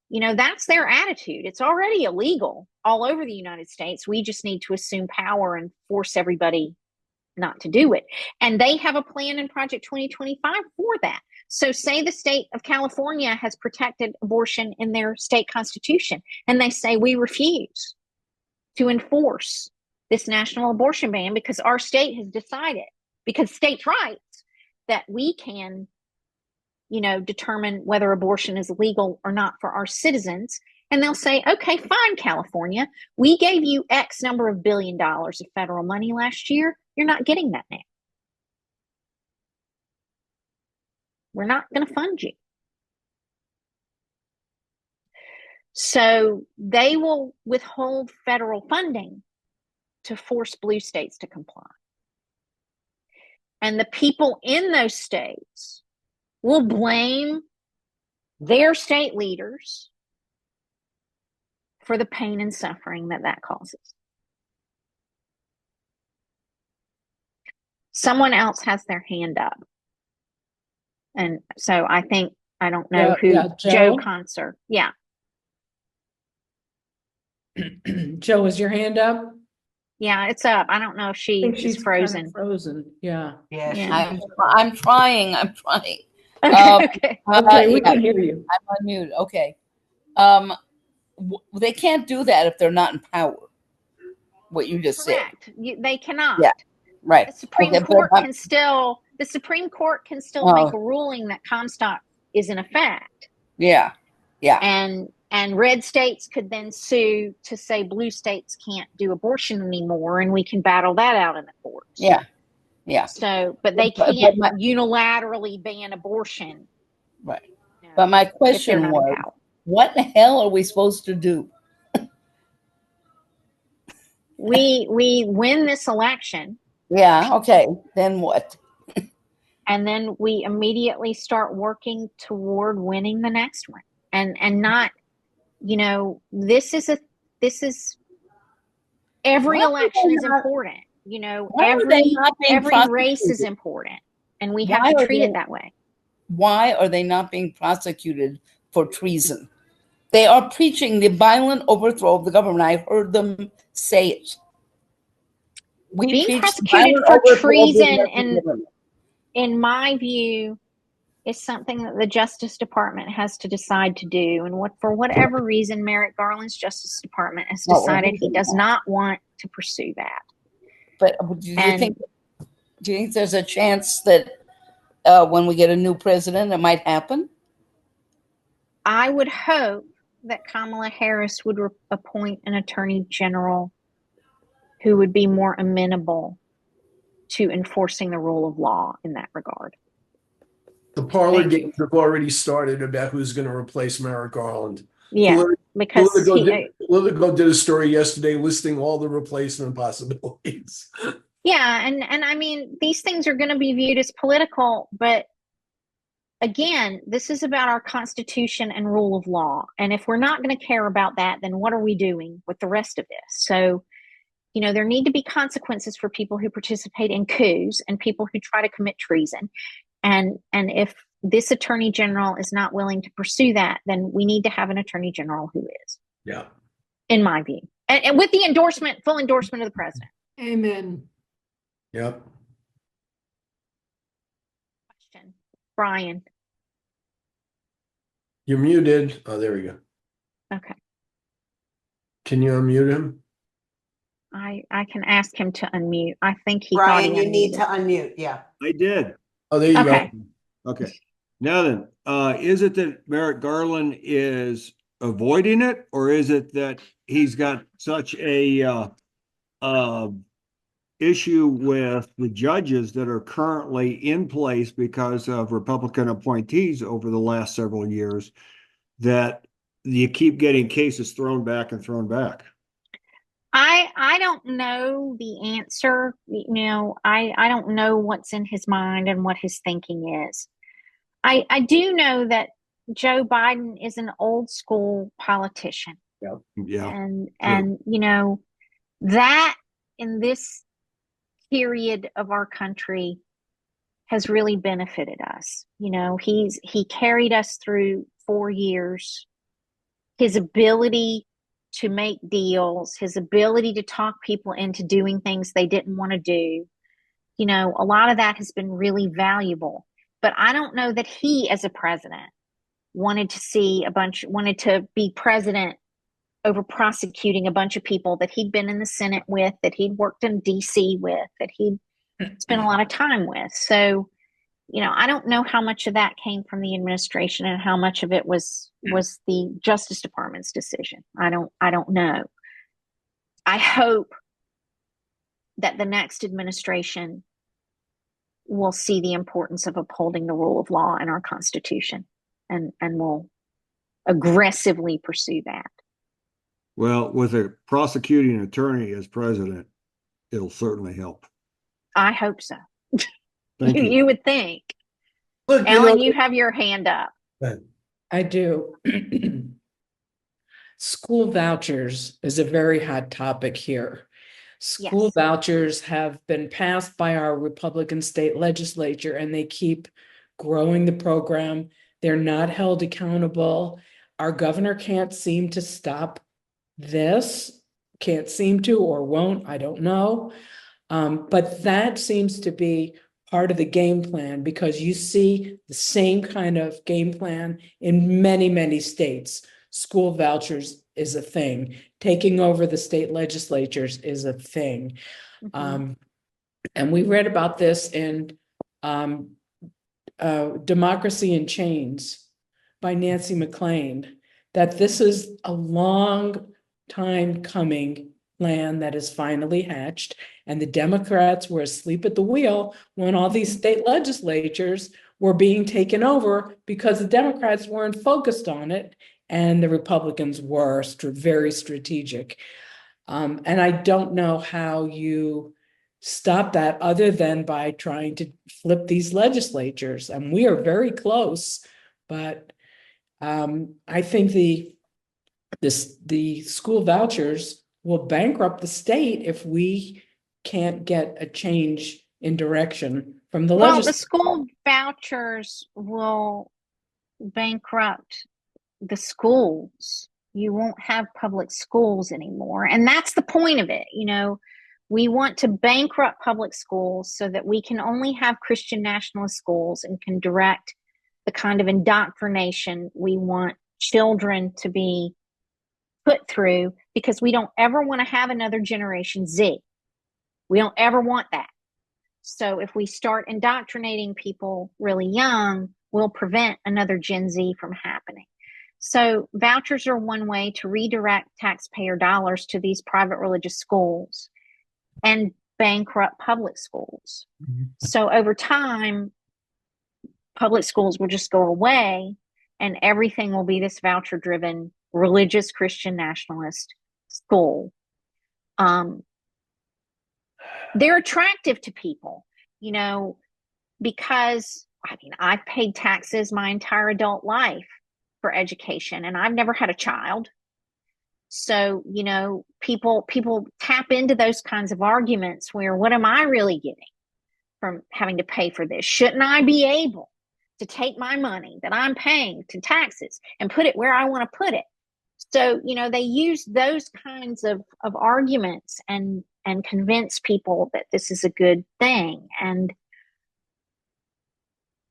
you know, that's their attitude. It's already illegal all over the United States. We just need to assume power and force everybody not to do it. And they have a plan in Project 2025 for that. So say the state of California has protected abortion in their state constitution, and they say we refuse to enforce this national abortion ban because our state has decided, because states' rights, that we can, you know, determine whether abortion is legal or not for our citizens. And they'll say, okay, fine, California, we gave you X number of $1 billion of federal money last year. You're not getting that now. We're not going to fund you. So they will withhold federal funding to force blue states to comply. And the people in those states will blame their state leaders for the pain and suffering that causes. Someone else has their hand up. And so I think, I don't know who, Joe Concert. Yeah. Joe, is your hand up? Yeah, it's up. I don't know if she's frozen. Kind of frozen. Yeah. Yeah. I'm trying. Okay. Okay, we can hear you. I'm on mute. Okay. They can't do that if they're not in power. What you just Correct. said. They cannot. Yeah. Right. The Supreme Court can still make a ruling that Comstock is in effect. Yeah. Yeah. And red states could then sue to say blue states can't do abortion anymore, and we can battle that out in the courts. Yeah. Yeah. So, but they can't unilaterally ban abortion. Right. You know, but my question was, what the hell are we supposed to do? We win this election. Yeah. Okay. Then what? And then we immediately start working toward winning the next one. And not, you know, this is every election is important. You know, every race is important, and we have to treat it that way. Why are they not being prosecuted for treason? They are preaching the violent overthrow of the government. I heard them say it. Being prosecuted for treason, in my view, is something that the Justice Department has to decide to do. And for whatever reason, Merrick Garland's Justice Department has decided he does not want to pursue that. But do you think there's a chance that when we get a new president, it might happen? I would hope that Kamala Harris would appoint an attorney general who would be more amenable to enforcing the rule of law in that regard. The parlor Thank you. games have already started about who's going to replace Merrick Garland. Yeah, because Politico did a story yesterday listing all the replacement possibilities. yeah, and I mean, these things are going to be viewed as political, but again, this is about our Constitution and rule of law. And if we're not going to care about that, then what are we doing with the rest of this? So, you know, there need to be consequences for people who participate in coups and people who try to commit treason. And if this attorney general is not willing to pursue that, then we need to have an attorney general who is. Yeah. In my view. And with the full endorsement of the president. Amen. Yep. Question. Brian. You're muted. Oh, there we go. Okay. Can you unmute him? I can ask him to unmute. I think he Brian, thought he you need unmuted. to unmute. Yeah. I did. Oh, there you Okay. go. Okay. Now then, is it that Merrick Garland is avoiding it, or is it that he's got such a issue with the judges that are currently in place because of Republican appointees over the last several years that you keep getting cases thrown back and thrown back? I don't know the answer. You know, I don't know what's in his mind and what his thinking is. I do know that Joe Biden is an old school politician. Yeah. And you know, that in this period of our country has really benefited us. You know, he carried us through 4 years. His ability to make deals, his ability to talk people into doing things they didn't want to do, you know, a lot of that has been really valuable. But I don't know that he, as a president, wanted to be president over prosecuting a bunch of people that he'd been in the Senate with, that he'd worked in DC with, that he'd spent a lot of time with. So, you know, I don't know how much of that came from the administration and how much of it was the Justice Department's decision. I don't know. I hope that the next administration will see the importance of upholding the rule of law and our Constitution and will aggressively pursue that. Well, with a prosecuting attorney as president, it'll certainly help. I hope so. Thank you. You would think. Look, Ellen, you have your hand up. I do. School vouchers is a very hot topic here. School Yes. vouchers have been passed by our Republican state legislature and they keep growing the program. They're not held accountable. Our governor can't seem to stop this, can't seem to or won't, I don't know. But that seems to be part of the game plan because you see the same kind of game plan in many, many states. School vouchers is a thing. Taking over the state legislatures is a thing. Mm-hmm. And we read about this in Democracy in Chains by Nancy McLean, that this is a long time coming plan that is finally hatched. And the Democrats were asleep at the wheel when all these state legislatures were being taken over because the Democrats weren't focused on it and the Republicans were very strategic. And I don't know how you stop that other than by trying to flip these legislatures. And we are very close, but I think the school vouchers will bankrupt the state if we can't get a change in direction from the legislature. The school vouchers will bankrupt the schools. You won't have public schools anymore. And that's the point of it. You know, we want to bankrupt public schools so that we can only have Christian nationalist schools and can direct the kind of indoctrination we want children to be put through, because we don't ever want to have another Generation Z. We don't ever want that. So if we start indoctrinating people really young, we'll prevent another Gen Z from happening. So vouchers are one way to redirect taxpayer dollars to these private religious schools and bankrupt public schools. Mm-hmm. So over time, public schools will just go away and everything will be this voucher driven religious Christian nationalist school. They're attractive to people, you know, because I mean, I've paid taxes my entire adult life for education and I've never had a child. So, you know, people tap into those kinds of arguments where what am I really getting from having to pay for this? Shouldn't I be able to take my money that I'm paying to taxes and put it where I want to put it? So, you know, they use those kinds of arguments and convince people that this is a good thing. And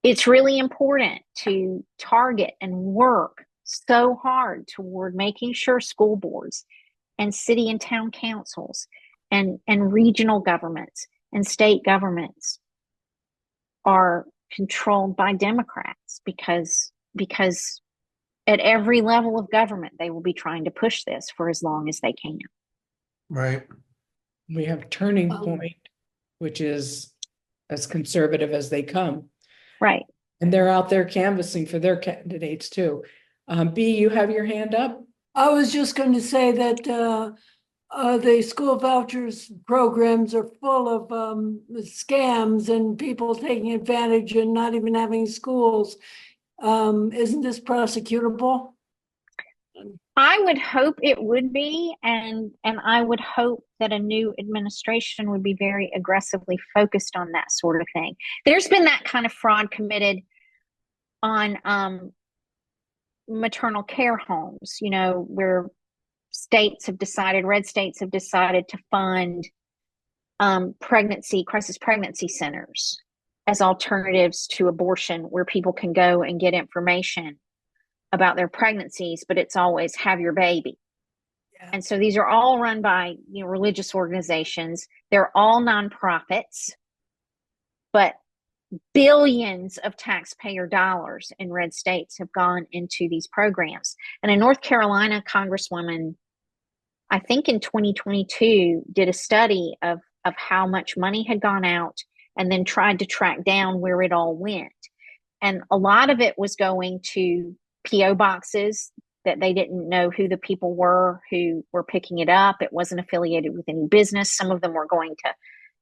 it's really important to target and work so hard toward making sure school boards and city and town councils and regional governments and state governments are controlled by Democrats because at every level of government, they will be trying to push this for as long as they can. Right. We have Turning Point, which is as conservative as they come. Right. And they're out there canvassing for their candidates too. B, you have your hand up? I was just going to say that the school vouchers programs are full of scams and people taking advantage and not even having schools. Isn't this prosecutable? I would hope it would be, and I would hope that a new administration would be very aggressively focused on that sort of thing. There's been that kind of fraud committed on maternal care homes, you know, where red states have decided to fund crisis pregnancy centers as alternatives to abortion, where people can go and get information about their pregnancies, but it's always have your baby. Yeah. And so these are all run by, you know, religious organizations. They're all nonprofits, but billions of taxpayer dollars in red states have gone into these programs. And in North Carolina, Congresswoman, I think in 2022, did a study of how much money had gone out and then tried to track down where it all went. And a lot of it was going to P.O. boxes that they didn't know who the people were who were picking it up. It wasn't affiliated with any business. Some of them were going to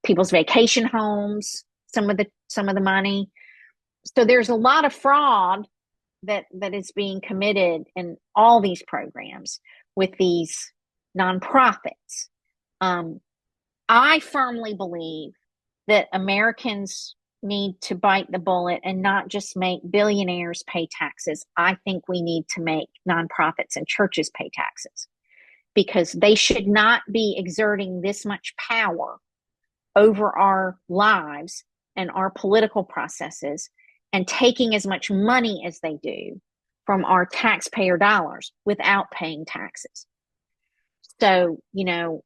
people's vacation homes, some of the money. So there's a lot of fraud that is being committed in all these programs with these nonprofits. I firmly believe that Americans need to bite the bullet and not just make billionaires pay taxes. I think we need to make nonprofits and churches pay taxes because they should not be exerting this much power over our lives and our political processes and taking as much money as they do from our taxpayer dollars without paying taxes. So, you know,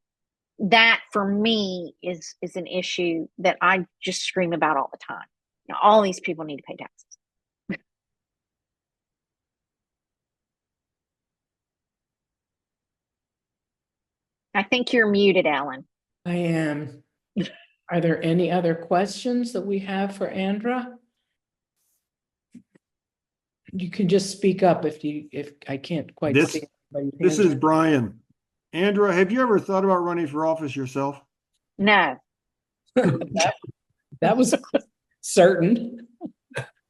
that for me is an issue that I just scream about all the time. You know, all these people need to pay taxes. I think you're muted, Alan. I am. Are there any other questions that we have for Andra? You can just speak up if I can't quite see. This is Brian. Andra, have you ever thought about running for office yourself? No. that was certain.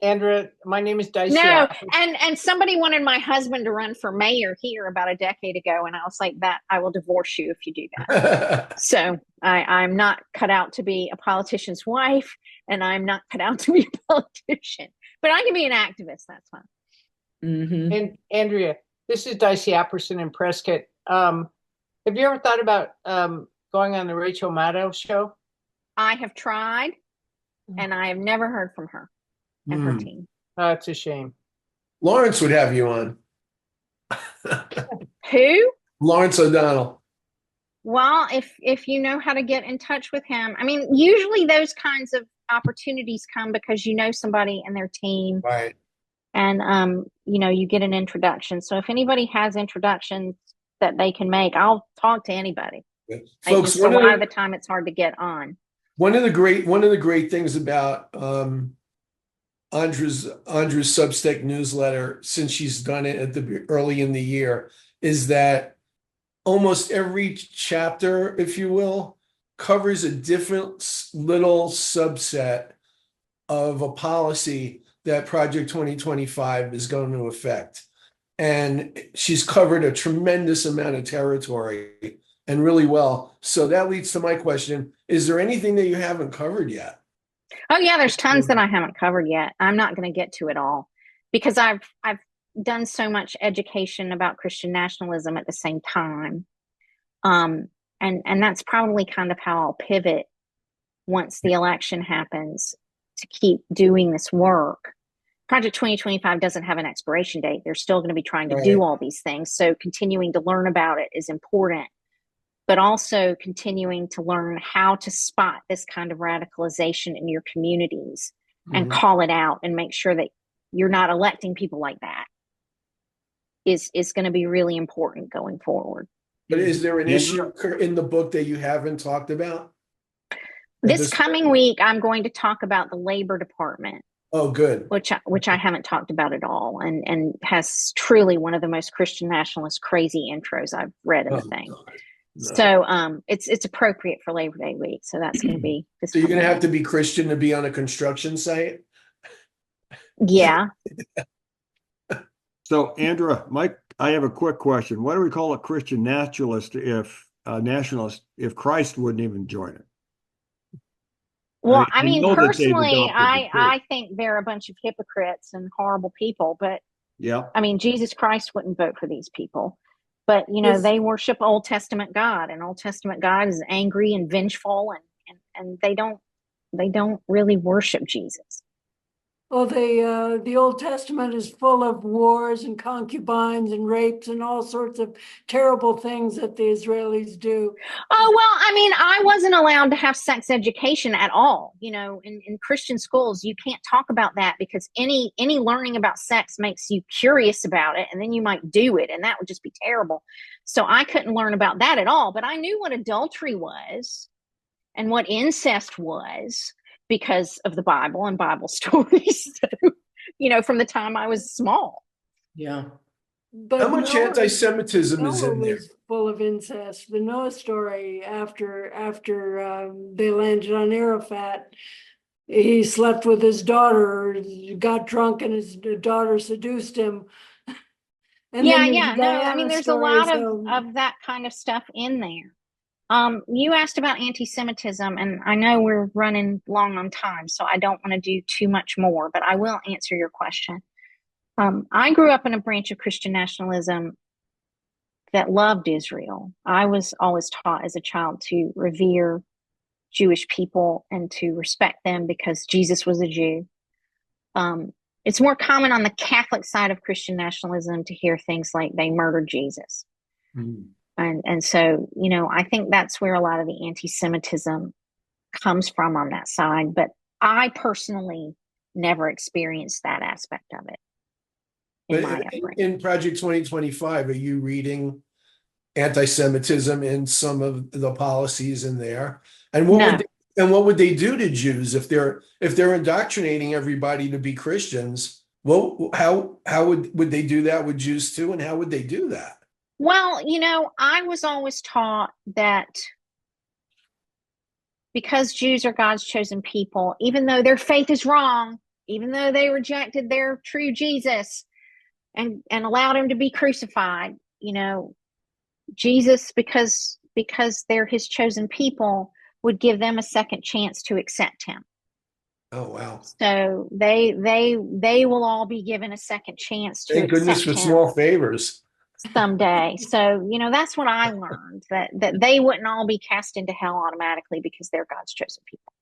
Andra, my name is Dicey. No, and somebody wanted my husband to run for mayor here about a decade ago, and I was like, "That I will divorce you if you do that." So I'm not cut out to be a politician's wife, and I'm not cut out to be a politician. But I can be an activist. That's fine. Mm-hmm. And Andrea, this is Dicey Apperson in Prescott. Have you ever thought about going on the Rachel Maddow show? I have tried, and I have never heard from her and her team. Oh, it's a shame. Lawrence would have you on. Who? Lawrence O'Donnell. Well, if you know how to get in touch with him. I mean, usually those kinds of opportunities come because you know somebody in their team. Right. And, you know, you get an introduction. So if anybody has introductions that they can make, I'll talk to anybody. Folks, a lot of the time it's hard to get on. One of the great things about Andra's Substack newsletter, since she's done it at the early in the year, is that almost every chapter, if you will, covers a different little subset of a policy that Project 2025 is going to affect. And she's covered a tremendous amount of territory and really well. So that leads to my question. Is there anything that you haven't covered yet? Oh yeah, there's tons that I haven't covered yet. I'm not going to get to it all because I've done so much education about Christian nationalism at the same time. And that's probably kind of how I'll pivot once the election happens to keep doing this work. Project 2025 doesn't have an expiration date. They're still going to be trying to do all these things. So continuing to learn about it is important, but also continuing to learn how to spot this kind of radicalization in your communities and call it out and make sure that you're not electing people like that is going to be really important going forward. But is there an issue in the book that you haven't talked about? This coming week, I'm going to talk about the Labor Department. Oh, good. Which I haven't talked about at all, and has truly one of the most Christian nationalist crazy intros I've read in the thing. God. No. So it's appropriate for Labor Day week. So that's going to be. So you're going to have to be Christian to be on a construction site. Yeah. So Andra, Mike, I have a quick question. Why do we call a Christian nationalist if Christ wouldn't even join it? Well, I mean, personally, I think they're a bunch of hypocrites and horrible people, but yeah, I mean, Jesus Christ wouldn't vote for these people, but you know, they worship Old Testament God, and Old Testament God is angry and vengeful, and they don't really worship Jesus. Well, the Old Testament is full of wars and concubines and rapes and all sorts of terrible things that the Israelis do. Oh, well, I mean, I wasn't allowed to have sex education at all. You know, in Christian schools, you can't talk about that because any learning about sex makes you curious about it, and then you might do it, and that would just be terrible. So I couldn't learn about that at all, but I knew what adultery was and what incest was, because of the Bible and Bible stories, you know, from the time I was small. Yeah. But how much anti-Semitism is in there? Full of incest. The Noah story, after they landed on Arafat, he slept with his daughter, got drunk, and his daughter seduced him. And no, I mean, there's a lot of that kind of stuff in there. You asked about anti-Semitism, and I know we're running long on time, so I don't want to do too much more, but I will answer your question. I grew up in a branch of Christian nationalism that loved Israel. I was always taught as a child to revere Jewish people and to respect them because Jesus was a Jew. It's more common on the Catholic side of Christian nationalism to hear things like they murdered Jesus. And so, you know, I think that's where a lot of the anti-Semitism comes from on that side. But I personally never experienced that aspect of it. In Project 2025, are you reading anti-Semitism in some of the policies in there? And what would they do to Jews if they're indoctrinating everybody to be Christians? Well, how would they do that with Jews too? And how would they do that? Well, you know, I was always taught that because Jews are God's chosen people, even though their faith is wrong, even though they rejected their true Jesus and allowed him to be crucified, you know, Jesus, because they're his chosen people, would give them a second chance to accept him. Oh, wow. So they will all be given a second chance to accept him. Thank goodness for small favors. Someday. So, you know, that's what I learned, that they wouldn't all be cast into hell automatically because they're God's chosen people.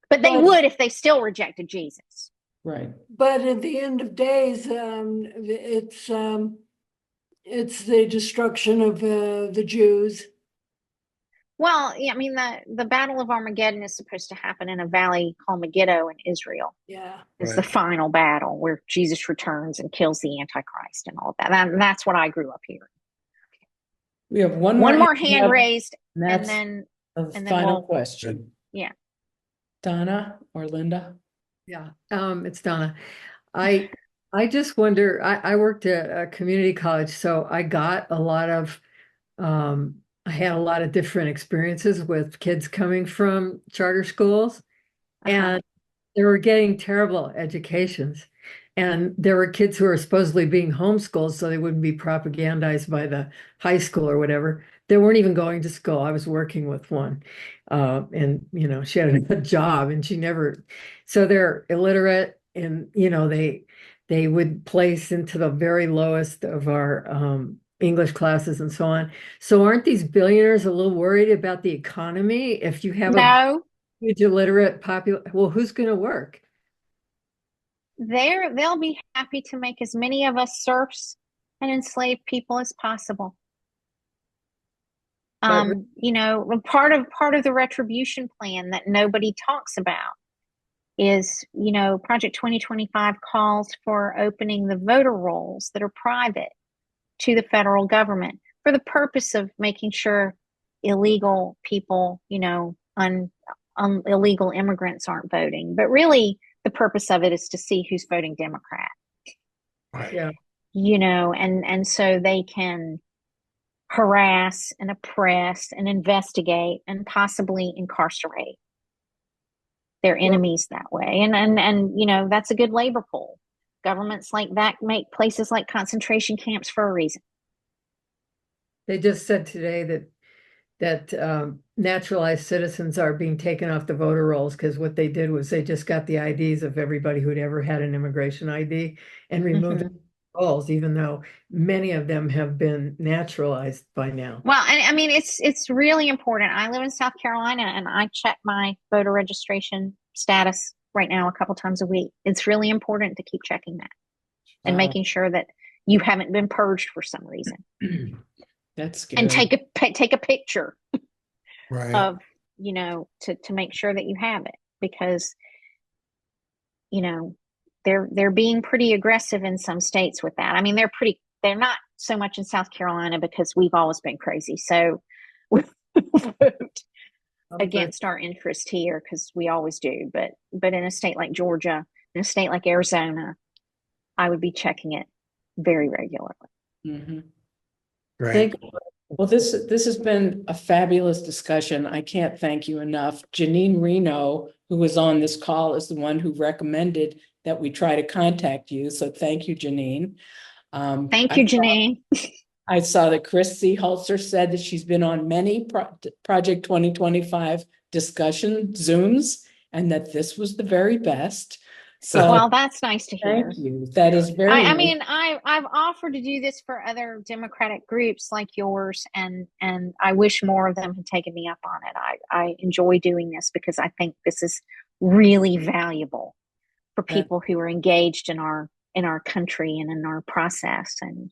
But they would if they still rejected Jesus. Right. But at the end of days, it's the destruction of the Jews. Well, yeah, I mean, the Battle of Armageddon is supposed to happen in a valley called Megiddo in Israel. Yeah. It's the final battle where Jesus returns and kills the Antichrist and all of that. And that's what I grew up hearing. We have one more hand raised, and then final question. Yeah. Donna or Linda? Yeah, it's Donna. I I just wonder, I worked at a community college, so I got a lot of I had a lot of different experiences with kids coming from charter schools, Uh-huh. and they were getting terrible educations. And there were kids who were supposedly being homeschooled so they wouldn't be propagandized by the high school or whatever. They weren't even going to school. I was working with one. And she had a job and she never, so they're illiterate and they would place into the very lowest of our English classes and so on. So aren't these billionaires a little worried about the economy if you have a No, huge illiterate population? Well, who's going to work? they'll be happy to make as many of us serfs and enslaved people as possible. But Part of the retribution plan that nobody talks about is, Project 2025 calls for opening the voter rolls that are private to the federal government for the purpose of making sure illegal people, illegal immigrants aren't voting. But really, the purpose of it is to see who's voting Democrat. Right. yeah, And so they can harass and oppress and investigate and possibly incarcerate their enemies that way. And that's a good labor pool. Governments like that make places like concentration camps for a reason. they just said today that naturalized citizens are being taken off the voter rolls because what they did was they just got the IDs of everybody who'd ever had an immigration ID and removed Mhm. the rolls, even though many of them have been naturalized by now. Well, and I mean, it's really important. I live in South Carolina and I check my voter registration status right now a couple times a week. It's really important to keep checking that and Wow. making sure that you haven't been purged for some reason. That's scary. And take a picture Right. of, to make sure that you have it, because they're being pretty aggressive in some states with that. I mean, they're not so much in South Carolina because we've always been crazy. So we vote against our interest here because we always do. But in a state like Georgia, in a state like Arizona, I would be checking it very regularly. Mhm. Right. Thank you. Well, this has been a fabulous discussion. I can't thank you enough. Janine Reno, who was on this call, is the one who recommended that we try to contact you. So thank you, Janine. Thank you, Janine. I saw that Chris C. Holzer said that she's been on many Project 2025 discussion Zooms and that this was the very best. So Well, that's nice to hear. thank you. That is very I nice. mean, I've offered to do this for other Democratic groups like yours, and I wish more of them had taken me up on it. I enjoy doing this because I think this is really valuable for people who are engaged in our country and in our process. And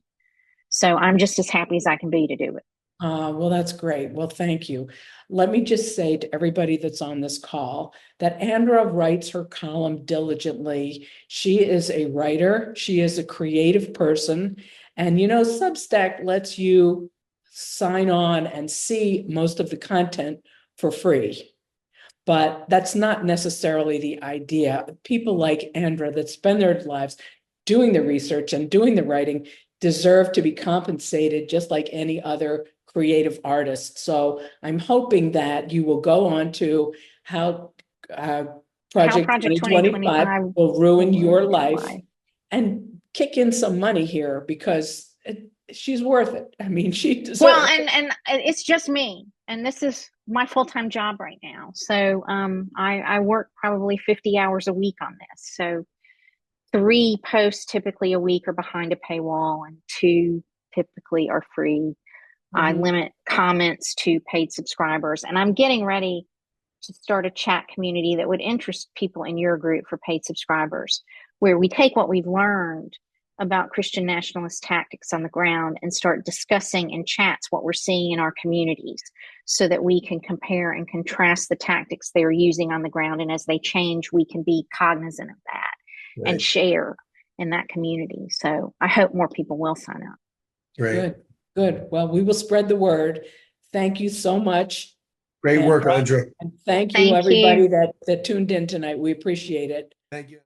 so I'm just as happy as I can be to do it. Well, that's great. Well, thank you. Let me just say to everybody that's on this call that Andra writes her column diligently. She is a writer. She is a creative person. And, Substack lets you sign on and see most of the content for free. But that's not necessarily the idea. People like Andra that spend their lives doing the research and doing the writing deserve to be compensated just like any other creative artist. So I'm hoping that you will go on to how Project 2025 will ruin your life and kick in some money here because she's worth it. I mean, she deserves Well, it. and it's just me, and this is my full-time job right now. So I work probably 50 hours a week on this. So 3 posts typically a week are behind a paywall and 2 typically are free. I limit comments to paid subscribers, and I'm getting ready to start a chat community that would interest people in your group for paid subscribers, where we take what we've learned about Christian nationalist tactics on the ground and start discussing in chats what we're seeing in our communities so that we can compare and contrast the tactics they're using on the ground. And as they change, we can be cognizant of that and share in that community. So I hope more people will sign up. Right. Good. Well, we will spread the word. Thank you so much. Great work, Andra. And thank you, everybody that tuned in tonight. We appreciate it. Thank you.